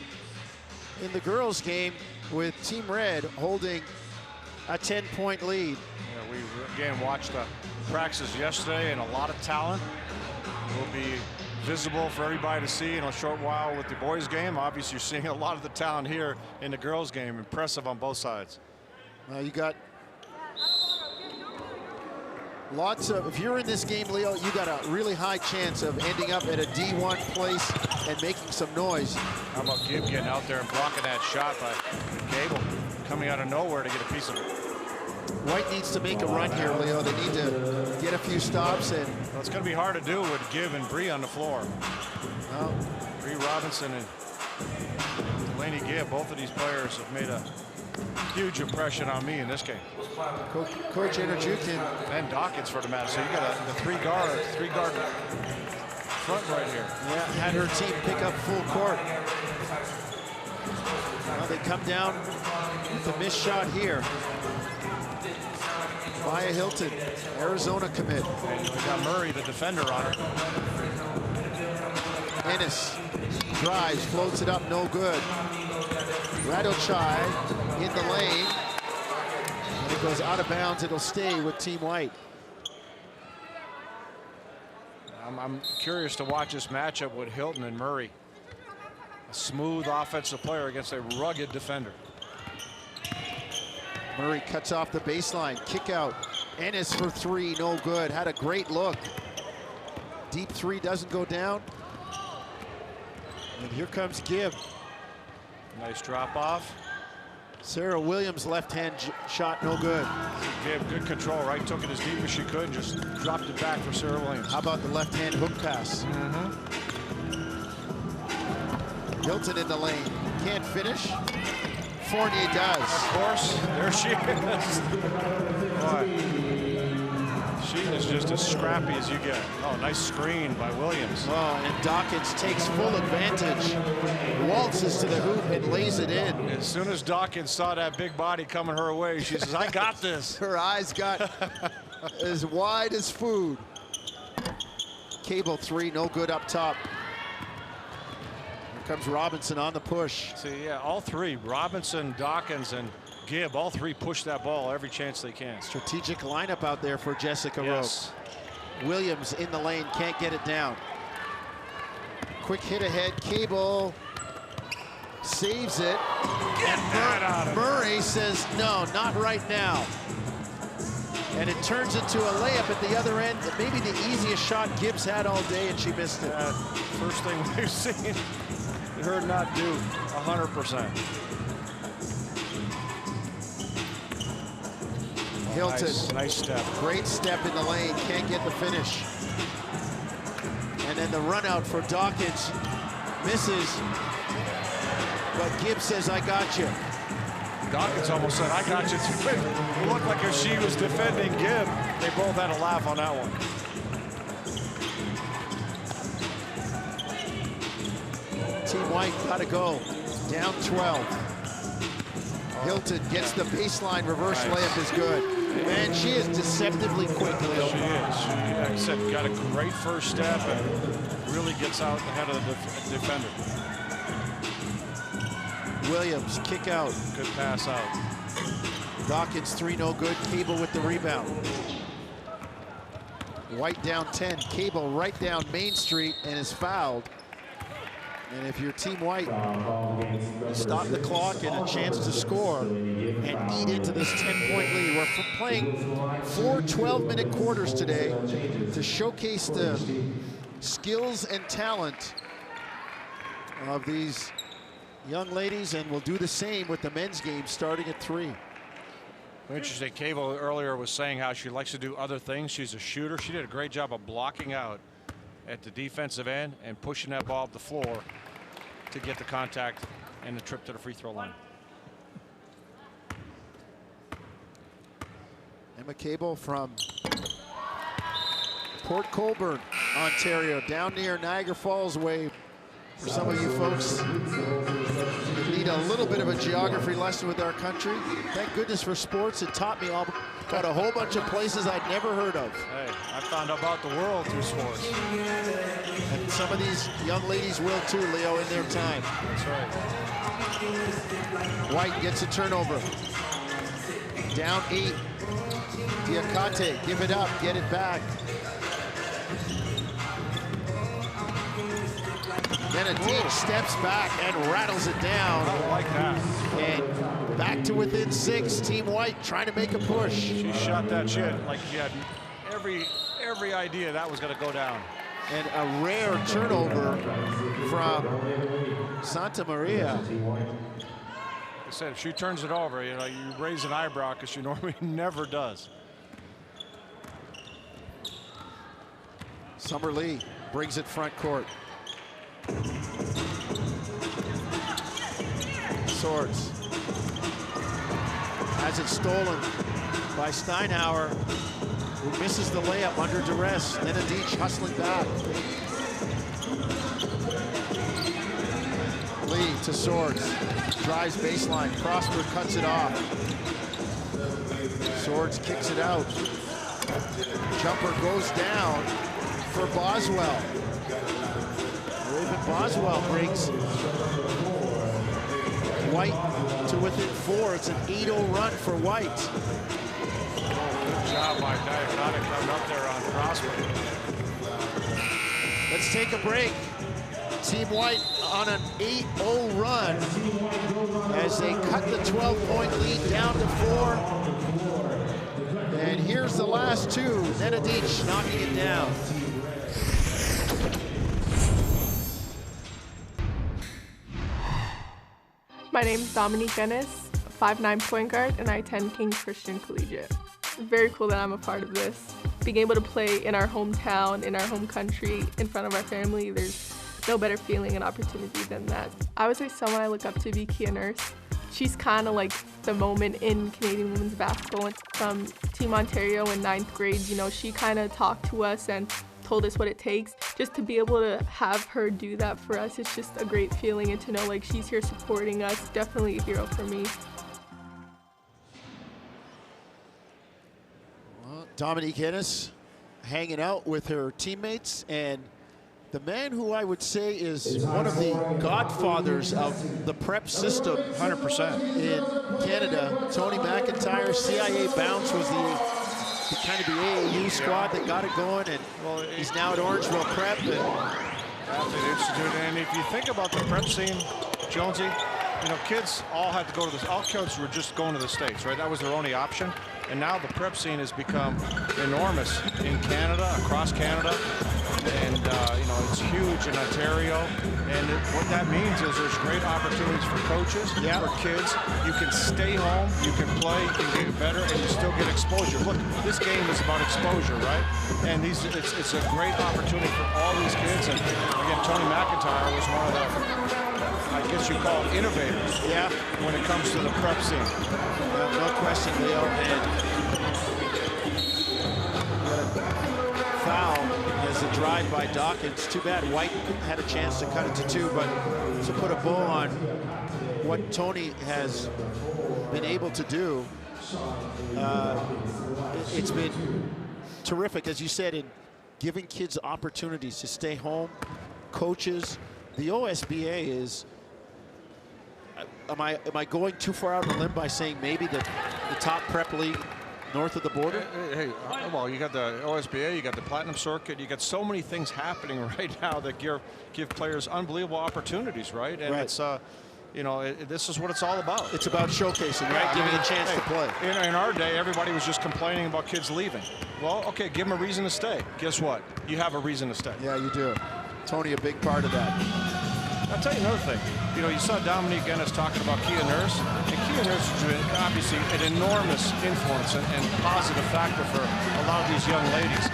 in the girls' game with Team Red holding a 10-point lead. Yeah, we again watched the practices yesterday, and a lot of talent will be visible for everybody to see in a short while with the boys' game. Obviously, you're seeing a lot of the talent here in the girls' game. Impressive on both sides. You got lots of, if you're in this game, Leo, you got a really high chance of ending up at a D1 place and making some noise. How about Gibb getting out there and blocking that shot by Gable, coming out of nowhere to get a piece of it. White needs to make a run here, Leo. They need to get a few stops. And well, it's going to be hard to do with Gibb and Bree on the floor. Well, Bree Robinson and Delaney Gibb, both of these players have made a Huge impression on me in this game. Coach Enerjukin. And Dawkins for the matter. So you got the three guard front right here. Yeah, had her team pick up full court. Now they come down with a missed shot here. Maya Hilton, Arizona commit. And we got Murray, the defender, on her. Ennis drives, floats it up, no good. Radochai in the lane. And it goes out of bounds. It'll stay with Team White. I'm curious to watch this matchup with Hilton and Murray. A smooth offensive player against a rugged defender. Murray cuts off the baseline, kick out. Ennis for three, no good. Had a great look. Deep three doesn't go down. And here comes Gibb. Nice drop off. Sarah Williams left-hand shot, no good. Gibb, good control, right? Took it as deep as she could and just dropped it back for Sarah Williams. How about the left-hand hook pass? Hilton in the lane, can't finish. Fournier does. Of course, there she is. Boy, she is just as scrappy as you get. Oh, nice screen by Williams. Oh, and Dawkins takes full advantage. Waltzes to the hoop and lays it in. As soon as Dawkins saw that big body coming her way, she says, I got this. Her eyes got as wide as food. Cable three, no good up top. Here comes Robinson on the push. See, yeah, all three, Robinson, Dawkins, and Gibb, all three push that ball every chance they can. Strategic lineup out there for Jessica Yes. Rowe. Williams in the lane, can't get it down. Quick hit ahead, Cable saves it. Get that out of Murray says, no, not right now. And it turns into a layup at the other end. Maybe the easiest shot Gibbs had all day, and she missed it. First thing we've seen her not do 100%. Hilton. Nice step. Great step in the lane, can't get the finish. And then the run out for Dawkins misses. But Gibbs says, I got you. Dawkins almost said, I got you too. It looked like if she was defending Gibb, they both had a laugh on that one. Team White gotta go. Down 12. Hilton gets the baseline, reverse layup is good. Man, she is deceptively quick, Leo. She is. She, like I said, got a great first step and really gets out ahead of the defender. Williams, kick out. Good pass out. Dawkins, three, no good. Cable with the rebound. White down 10. Cable right down Main Street and is fouled. And if you're Team White, stop the clock and a chance to score and eat into this 10-point lead. We're playing 4 12-minute quarters today to showcase the skills and talent of these young ladies, and we'll do the same with the men's game starting at 3. Interesting. Cable earlier was saying how she likes to do other things. She's a shooter. She did a great job of blocking out at the defensive end and pushing that ball up the floor to get the contact and the trip to the free throw line. Emma Cable from Port Colborne, Ontario, down near Niagara Falls way. For some of you folks who need a little bit of a geography lesson with our country, thank goodness for sports. It taught me all about a whole bunch of places I'd never heard of. Hey, I found out about the world through sports. And some of these young ladies will too, Leo, in their time. That's right. White gets a turnover. Down 8. Diakate, give it up, get it back. Benedict steps back and rattles it down. I like that. And back to within 6. Team White trying to make a push. She shot that shit like she had every idea that was going to go down. And a rare turnover from Santa Maria. I said, if she turns it over, you know, you raise an eyebrow because she normally never does. Summer Lee brings it front court. Swords. Has it stolen by Steinhauer, who misses the layup under duress. Nenadic hustling back. Lee to Swords, drives baseline. Prosper cuts it off. Swords kicks it out. Jumper goes down for Boswell. Raven Boswell brings White to within 4. It's an 8-0 run for White. Good job by Diakotic coming up there on Prosper. Let's take a break. Team White on an 8-0 run as they cut the 12-point lead down to 4. And here's the last two. Nenadic knocking it down. My name's Dominique Ennis, 5'9" point guard, and I attend King Christian Collegiate. It's very cool that I'm a part of this. Being able to play in our hometown, in our home country, in front of our family, there's no better feeling and opportunity than that. I would say someone I look up to be Kia Nurse. She's kind of like the moment in Canadian women's basketball. From Team Ontario in 9th grade, you know, she kind of talked to us and told us what it takes. Just to be able to have her do that for us, it's just a great feeling, and to know like she's here supporting us, definitely a hero for me. Well, Dominique Ennis hanging out with her teammates, and the man who I would say is one of the godfathers of the prep system 100% in Canada, Tony McIntyre. CIA Bounce was the kind of the AAU squad that got it going, and well, he's now at Orangeville Prep. Athlete Institute, and if you think about the prep scene, Jonesy, you know, kids all had to go to all kids were just going to the States, right? That was their only option. And now the prep scene has become enormous in Canada, across Canada. And, you know, it's huge in Ontario. And what that means is there's great opportunities for coaches, for kids. You can stay home, you can play, you can get better, and you still get exposure. Look, this game is about exposure, right? And it's a great opportunity for all these kids. And, again, Tony McIntyre was one of the, I guess you call it, innovators. Yeah. When it comes to the prep scene. Well, no question, Leo. And foul as a drive by Dawkins. Too bad White had a chance to cut it to 2, but to put a bow on what Tony has been able to do, it's been terrific, as you said, in giving kids opportunities to stay home. Coaches, the OSBA is, am I going too far out on a limb by saying maybe the top prep league north of the border? Hey, well, you got the OSBA, you got the Platinum Circuit, you got so many things happening right now that give players unbelievable opportunities, right? And it's, you know, this is what it's all about. It's about showcasing, right? Giving a chance to play. In our day, everybody was just complaining about kids leaving. Well, okay, give them a reason to stay. Guess what? You have a reason to stay. Yeah, you do. Tony, a big part of that. I'll tell you another thing. You know, you saw Dominique Ennis talking about Kia Nurse, and Kia Nurse has been obviously an enormous influence and positive factor for a lot of these young ladies.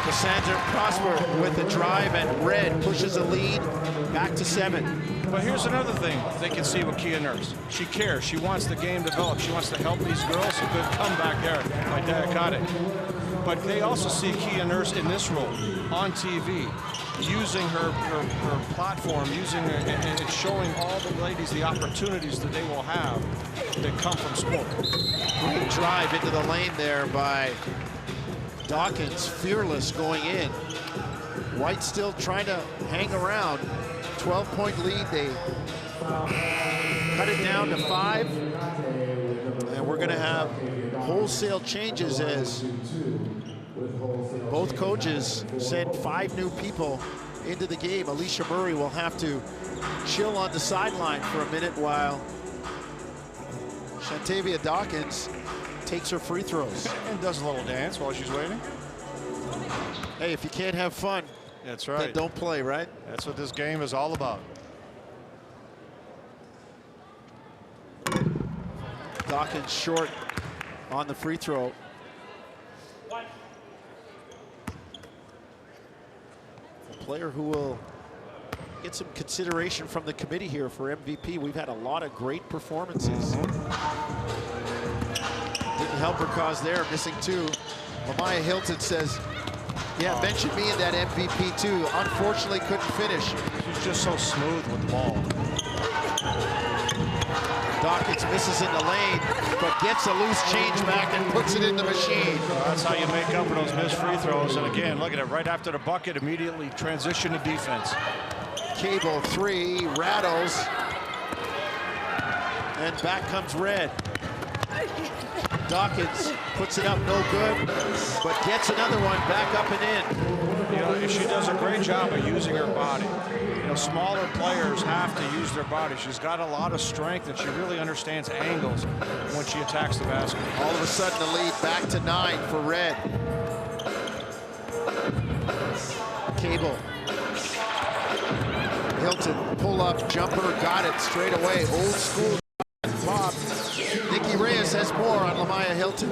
Cassandra Prosper with the drive, and Red pushes a lead back to 7. But here's another thing they can see with Kia Nurse. She cares. She wants the game developed. She wants to help these girls. A good comeback there by Diakotic. But they also see Kia Nurse in this role on TV, using her platform, using her, and showing all the ladies the opportunities that they will have that come from sport. Great drive into the lane there by Dawkins, fearless going in. White still trying to hang around. 12-point lead. They cut it down to 5. And we're going to have wholesale changes as both coaches send 5 new people into the game. Alicia Murray will have to chill on the sideline for a minute while Shantavia Dawkins takes her free throws. And does a little dance while she's waiting. Hey, if you can't have fun, that's right, then don't play, right? That's what this game is all about. Dawkins short on the free throw. A player who will get some consideration from the committee here for MVP. We've had a lot of great performances. Didn't help her cause there, missing 2. Lamaya Hilton says, yeah, mention me in that MVP too. Unfortunately, couldn't finish. She's just so smooth with the ball. Dawkins misses in the lane, but gets a loose change back and puts it in the machine. That's how you make up for those missed free throws. And again, look at it, right after the bucket, immediately transition to defense. Cable 3, rattles, and back comes Red. Dawkins puts it up, no good, but gets another one back up and in. You know, she does a great job of using her body. You know, smaller players have to use their body. She's got a lot of strength, and she really understands angles when she attacks the basket. All of a sudden, the lead back to 9 for Red. Cable. Hilton, pull up, jumper, got it straight away. Old school pop. Nikki Reyes has more on Lamaya Hilton.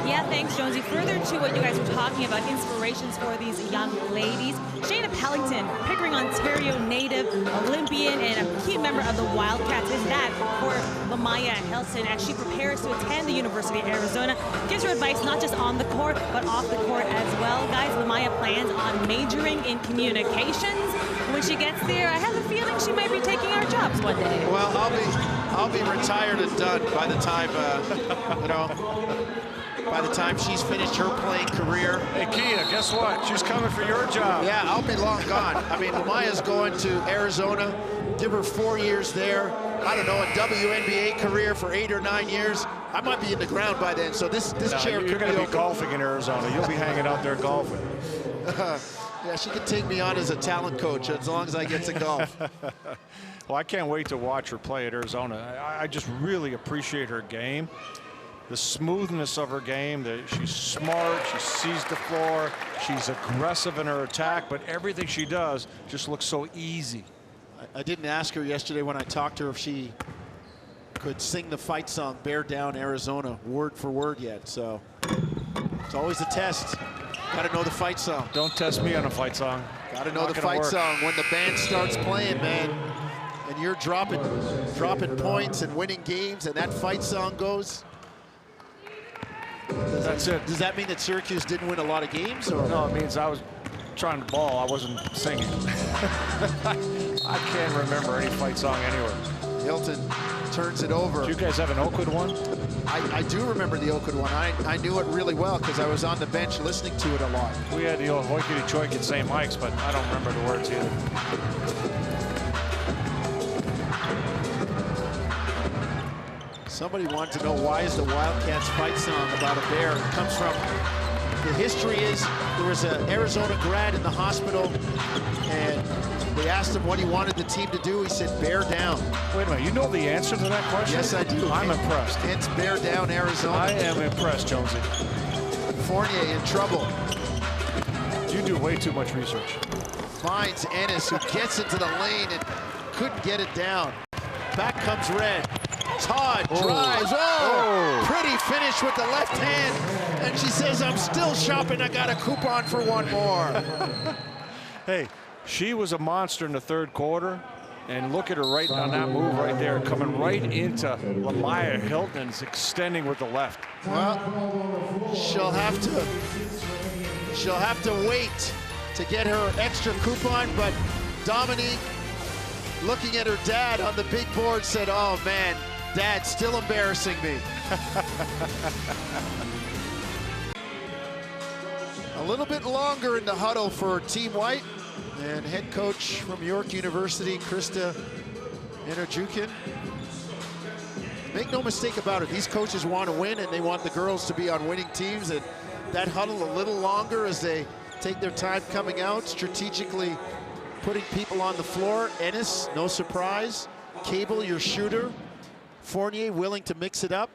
Yeah, thanks, Jonesy. Further to what you guys were talking about, inspirations for these young ladies. Shayna Pellington, Pickering, Ontario native, Olympian, and a key member of the Wildcats, is that for Lamaya Hilton as she prepares to attend the University of Arizona. Gives her advice not just on the court, but off the court as well. Guys, Lamaya plans on majoring in communications. When she gets there, I have a feeling she might be taking our jobs one day. Well, I'll be retired and done by the time, you know, by the time she's finished her playing career. Hey, Kia, guess what? She's coming for your job. Yeah, I'll be long gone. I mean, Lamaya's going to Arizona. Give her 4 years there. I don't know, a WNBA career for 8 or 9 years. I might be in the ground by then, so this chair could be open. You're going to be golfing in Arizona. You'll be hanging out there golfing. Yeah, she could take me on as a talent coach as long as I get to golf. Well, I can't wait to watch her play at Arizona. I just really appreciate her game. The smoothness of her game, that she's smart, she sees the floor, she's aggressive in her attack, but everything she does just looks so easy. I didn't ask her yesterday when I talked to her if she could sing the fight song, Bear Down Arizona, word for word yet, so it's always a test. Got to know the fight song. Don't test me on a fight song. Got to know the fight song when the band starts playing, man, and you're dropping points and winning games, and that fight song goes. That's it. Does that mean that Syracuse didn't win a lot of games? Or? No, it means I was trying to ball. I wasn't singing. I can't remember any fight song anywhere. Hilton turns it over. Do you guys have an Oakwood one? I do remember the Oakwood one. I knew it really well because I was on the bench listening to it a lot. We had the old Hoikity Choik at St. Mike's, but I don't remember the words either. Somebody wanted to know, why is the Wildcats fight song about a bear? It comes from, the history is, there was an Arizona grad in the hospital, and they asked him what he wanted the team to do. He said, bear down. Wait a minute, you know the answer to that question? Yes, I do. I'm impressed. Hence, bear down Arizona. I am impressed, Jonesy. Fournier in trouble. You do way too much research. Finds Ennis, who gets into the lane and couldn't get it down. Back comes Red. Todd drives. Oh, pretty finish with the left hand. And she says, I'm still shopping. I got a coupon for one more. Hey, she was a monster in the third quarter. And look at her right on that move right there, coming right into Lamaya Hilton, extending with the left. Well, she'll have to wait to get her extra coupon, but Dominique, looking at her dad on the big board, said, oh man, Dad, still embarrassing me. A little bit longer in the huddle for Team White, and head coach from York University, Krista Enerjukin. Make no mistake about it, these coaches want to win, and they want the girls to be on winning teams, and that huddle a little longer as they take their time coming out, strategically putting people on the floor. Ennis, no surprise. Cable, your shooter. Fournier willing to mix it up.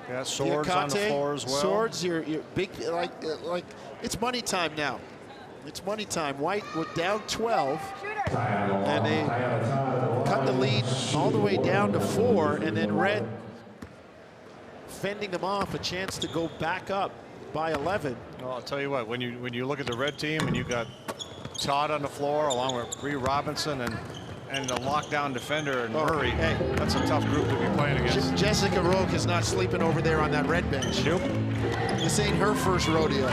Yeah, Swords on the floor as well. Swords, you're big, like it's money time now. It's money time. White were down 12, and they cut the lead all the way down to 4, and then Red fending them off, a chance to go back up by 11. Well, I'll tell you what, when you look at the Red team and you got Todd on the floor along with Bree Robinson and the lockdown defender and Murray. Hey, that's a tough group to be playing against. Jessica Roque is not sleeping over there on that red bench. Nope. This ain't her first rodeo.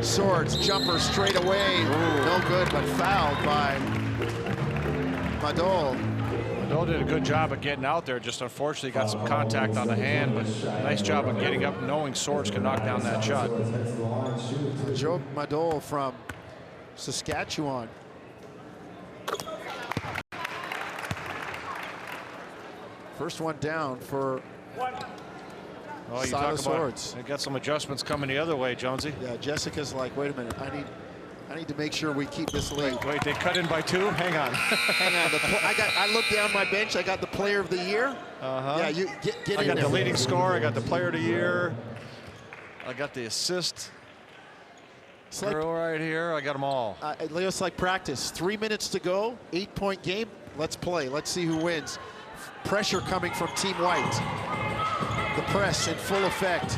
Swords, jumper straight away. Ooh. No good, but fouled by Madol. Madol did a good job of getting out there. Just unfortunately got some contact on the hand, but nice job of getting up, knowing Swords can knock down that shot. Joe Madol from Saskatchewan. First one down for Silas Swords. They got some adjustments coming the other way, Jonesy. Yeah, Jessica's like, wait a minute, I need to make sure we keep this lead. Wait, they cut in by 2? Hang on. Hang on. I looked down my bench. I got the player of the year. Yeah, you get in there. I got the leading scorer. I got the player of the year. I got the assist. It's like, girl right here. I got them all. Leo, it's like practice. 3 minutes to go. 8-point game. Let's play. Let's see who wins. Pressure coming from Team White. The press in full effect.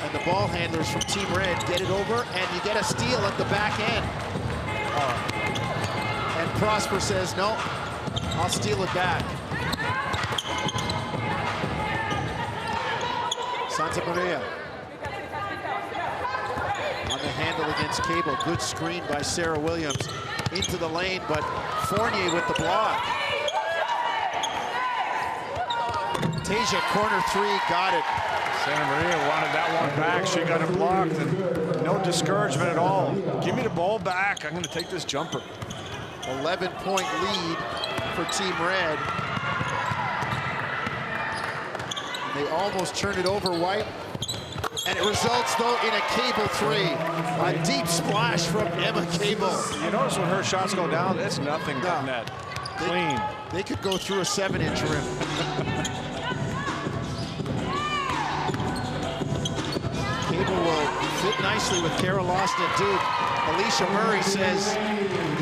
And the ball handlers from Team Red get it over, and you get a steal at the back end. And Prosper says, no, I'll steal it back. Santa Maria. On the handle against Cable. Good screen by Sarah Williams. Into the lane, but Fournier with the block. Tasia, corner 3, got it. Santa Maria wanted that one back. She got it blocked, and no discouragement at all. Give me the ball back. I'm going to take this jumper. 11-point lead for Team Red. They almost turned it over, White. And it results, though, in a Cable 3. A deep splash from Emma Cable. You notice when her shots go down, it's nothing but net. Clean. They could go through a 7-inch rim. Cable will fit nicely with Carol Lawson at Duke. Alicia Murray says,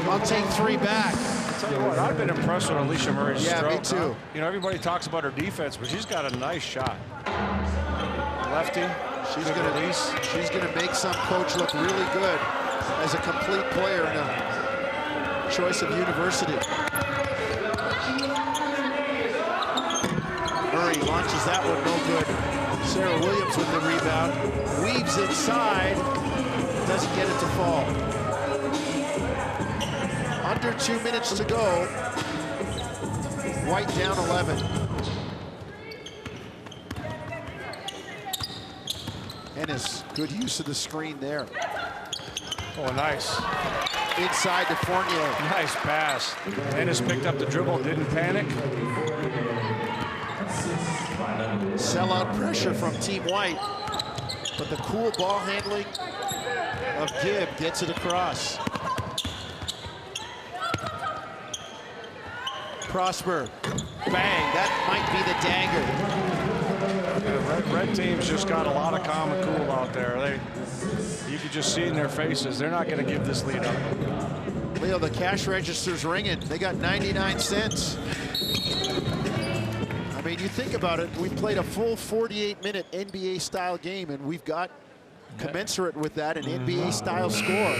I'll take 3 back. I'll tell you what, I've been impressed with Alicia Murray's stroke. Yeah, me too. You know, everybody talks about her defense, but she's got a nice shot. Lefty. She's gonna make some coach look really good as a complete player in a choice of university. Murray launches that one, no good. Sarah Williams with the rebound, weaves inside, doesn't get it to fall. Under 2 minutes to go. White down 11. Ennis, good use of the screen there. Oh, nice. Inside to Fournier. Nice pass. Ennis picked up the dribble, didn't panic. Sellout pressure from Team White, but the cool ball handling of Gibb gets it across. Prosper, bang, that might be the dagger. Yeah, red team's just got a lot of calm and cool out there. You could just see it in their faces. They're not going to give this lead up. Leo, the cash register's ringing. They got 99 cents. I mean, you think about it, we played a full 48-minute NBA-style game, and we've got commensurate with that an NBA-style score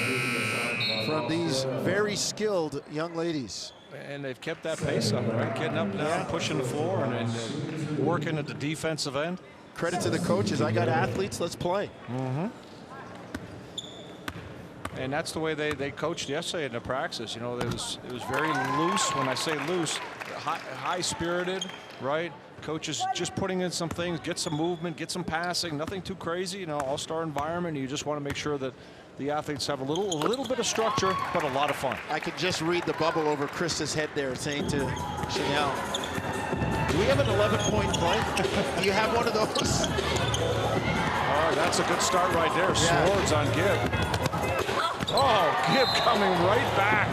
from these very skilled young ladies. And they've kept that pace up, right? Getting up and down, pushing the floor, and working at the defensive end. Credit to the coaches. I got athletes. Let's play. And that's the way they coached yesterday in the practice. You know, it was very loose. When I say loose, high-spirited, right? Coaches just putting in some things, get some movement, get some passing, nothing too crazy. You know, all-star environment. You just want to make sure that the athletes have a little bit of structure, but a lot of fun. I could just read the bubble over Krista's head there, saying to Chanel, "Do we have an 11-point play? Do you have one of those?" Oh, that's a good start right there. Yeah. Swords on Gibb. Oh, Gibb coming right back.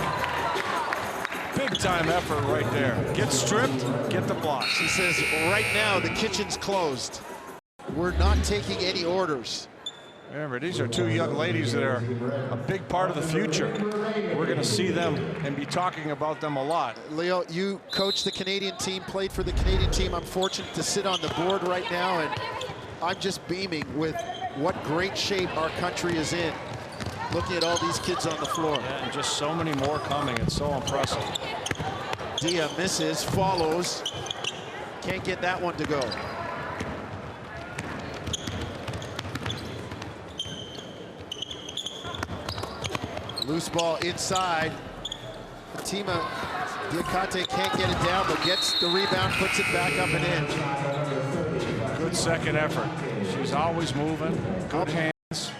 Big time effort right there. Get stripped, get the block. She says, right now, the kitchen's closed. We're not taking any orders. Remember, these are two young ladies that are a big part of the future. We're going to see them and be talking about them a lot. Leo, you coached the Canadian team, played for the Canadian team. I'm fortunate to sit on the board right now, and I'm just beaming with what great shape our country is in. Looking at all these kids on the floor. Yeah, and just so many more coming. It's so impressive. Dia misses, follows. Can't get that one to go. Loose ball inside. Fatima Diakate can't get it down, but gets the rebound, puts it back up and in. Good second effort. She's always moving. Good hands.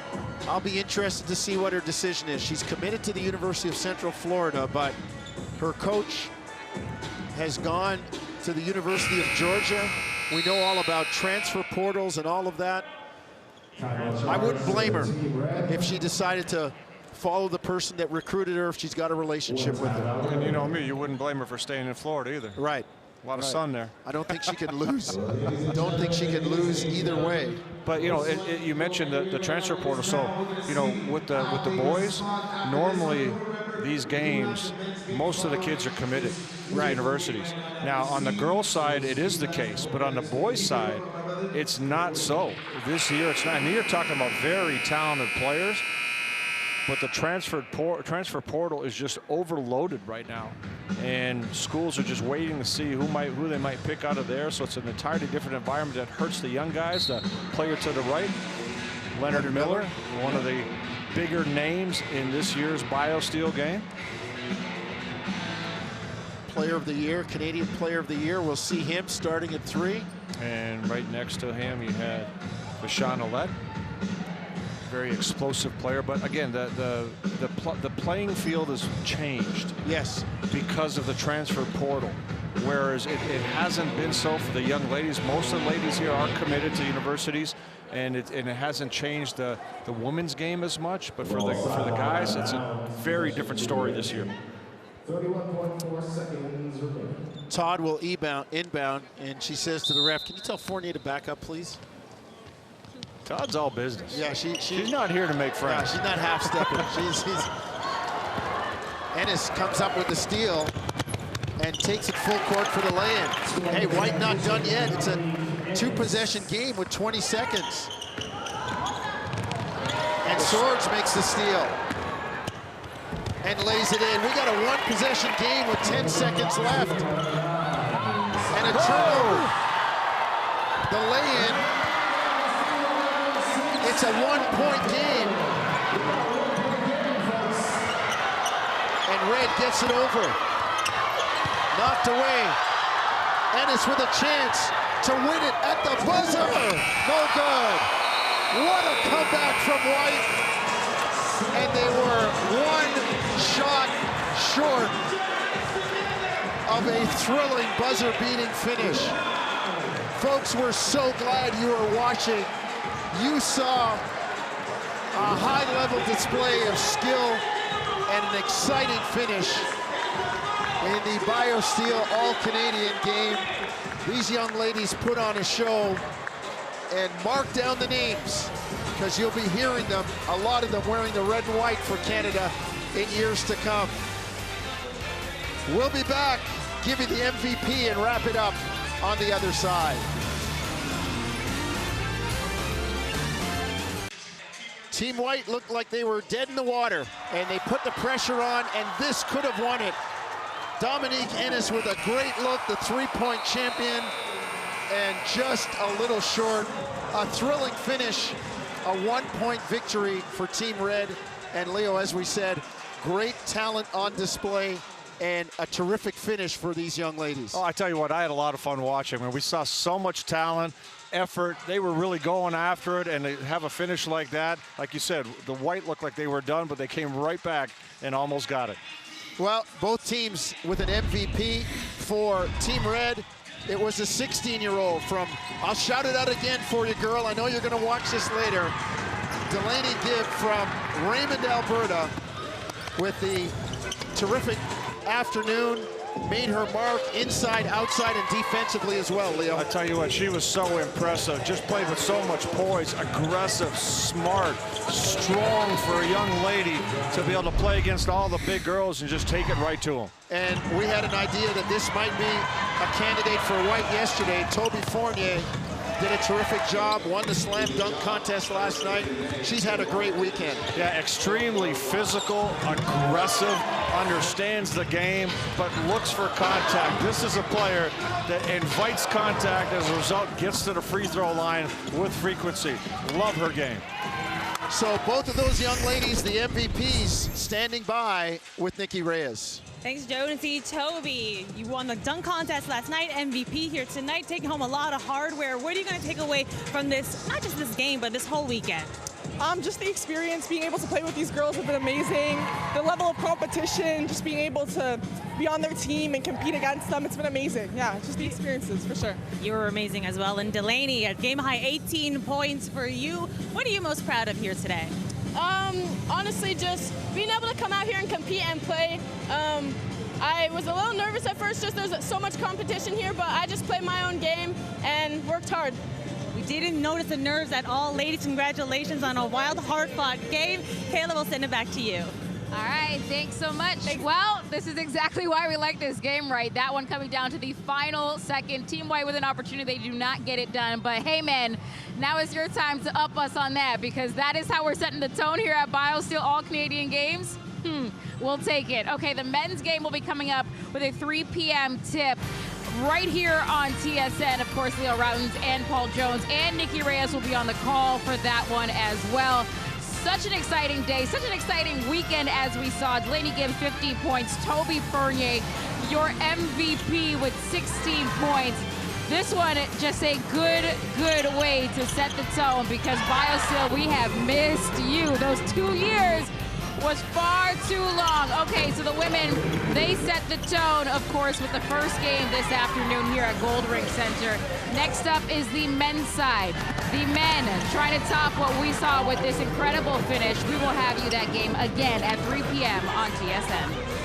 I'll be interested to see what her decision is. She's committed to the University of Central Florida, but her coach has gone to the University of Georgia. We know all about transfer portals and all of that. I wouldn't blame her if she decided to follow the person that recruited her if she's got a relationship with her. And you know me, you wouldn't blame her for staying in Florida either. Right. A lot of sun there. I don't think she can lose. Don't think she can lose either way. But you know, you mentioned the transfer portal. So you know, with the boys, normally these games, most of the kids are committed to universities. Now on the girls' side, it is the case, but on the boys' side, it's not so. This year, it's not. And you're talking about very talented players. But the transfer portal is just overloaded right now, and schools are just waiting to see who they might pick out of there. So it's an entirely different environment that hurts the young guys. The player to the right, Leonard Miller, one of the bigger names in this year's BioSteel game. Player of the year, Canadian Player of the Year. We'll see him starting at 3. And right next to him, you had Vashon Ouellette. Very explosive player, but again, the playing field has changed. Yes, because of the transfer portal, whereas it hasn't been so for the young ladies. Most of the ladies here are committed to universities, and it hasn't changed the women's game as much. But for the guys, it's a very different story this year. 31.4 seconds remaining. Todd will inbound, and she says to the ref, "Can you tell Fournier to back up, please?" Todd's all business. Yeah, she's not here to make friends. Yeah, she's not half-stepping. Ennis comes up with the steal and takes it full court for the lay-in. Hey, White not done yet. It's a 2-possession game with 20 seconds. And Swords makes the steal and lays it in. We got a 1-possession game with 10 seconds left. And a turnover. The lay-in. It's a 1-point game. And Red gets it over. Knocked away. Ennis with a chance to win it at the buzzer. No good. What a comeback from White. And they were 1 shot short of a thrilling buzzer-beating finish. Folks, we're so glad you were watching. You saw a high-level display of skill and an exciting finish in the BioSteel All-Canadian game. These young ladies put on a show, and mark down the names, because you'll be hearing them, a lot of them wearing the red and white for Canada in years to come. We'll be back, give you the MVP, and wrap it up on the other side. Team White looked like they were dead in the water, and they put the pressure on, and this could have won it. Dominique Ennis with a great look, the 3-point champion, and just a little short. A thrilling finish, a 1-point victory for Team Red. And Leo, as we said, great talent on display and a terrific finish for these young ladies. Oh, I tell you what, I had a lot of fun watching. I mean, we saw so much talent, effort. They were really going after it, and they have a finish like that. Like you said, the White looked like they were done, but they came right back and almost got it. Well, both teams with an MVP. For Team Red, it was a 16-year-old from, I'll shout it out again for you, girl. I know you're going to watch this later. Delaney Gibb from Raymond, Alberta, with the terrific afternoon. Made her mark inside, outside, and defensively as well, Leo. I tell you what, she was so impressive. Just played with so much poise, aggressive, smart, strong for a young lady to be able to play against all the big girls and just take it right to them. And we had an idea that this might be a candidate for White yesterday. Toby Fournier did a terrific job, won the slam dunk contest last night. She's had a great weekend. Yeah, extremely physical, aggressive, understands the game, but looks for contact. This is a player that invites contact, as a result gets to the free throw line with frequency. Love her game. So both of those young ladies, the MVPs, standing by with Nikki Reyes. Thanks, Jonesy. Toby, you won the dunk contest last night, MVP here tonight, taking home a lot of hardware. What are you going to take away from this, not just this game, but this whole weekend? Just the experience, being able to play with these girls has been amazing. The level of competition, just being able to be on their team and compete against them, it's been amazing. Yeah, just the experiences, for sure. You were amazing as well. And Delaney, at game high 18 points for you. What are you most proud of here today? Honestly, just being able to come out here and compete and play. I was a little nervous at first, just there's so much competition here, but I just played my own game and worked hard. We didn't notice the nerves at all. Ladies, congratulations on a wild, hard-fought game. Kayla, we'll send it back to you. All right, thanks so much. Well, this is exactly why we like this game, right? That one coming down to the final second. Team White with an opportunity, they do not get it done. But hey, man, now is your time to up us on that, because that is how we're setting the tone here at BioSteel All-Canadian Games. We'll take it. Okay, the men's game will be coming up with a 3 p.m. tip right here on TSN. Of course, Leo Routens and Paul Jones and Nikki Reyes will be on the call for that one as well. Such an exciting day, such an exciting weekend as we saw. Delaney Gibbs, 15 points. Toby Fournier, your MVP with 16 points. This one, just a good way to set the tone, because BioSteel, we have missed you. Those 2 years was far too long. Okay, so the women, they set the tone, of course, with the first game this afternoon here at Goldring Center. Next up is the men's side. The men trying to top what we saw with this incredible finish. We will have you that game again at 3 p.m. on TSN.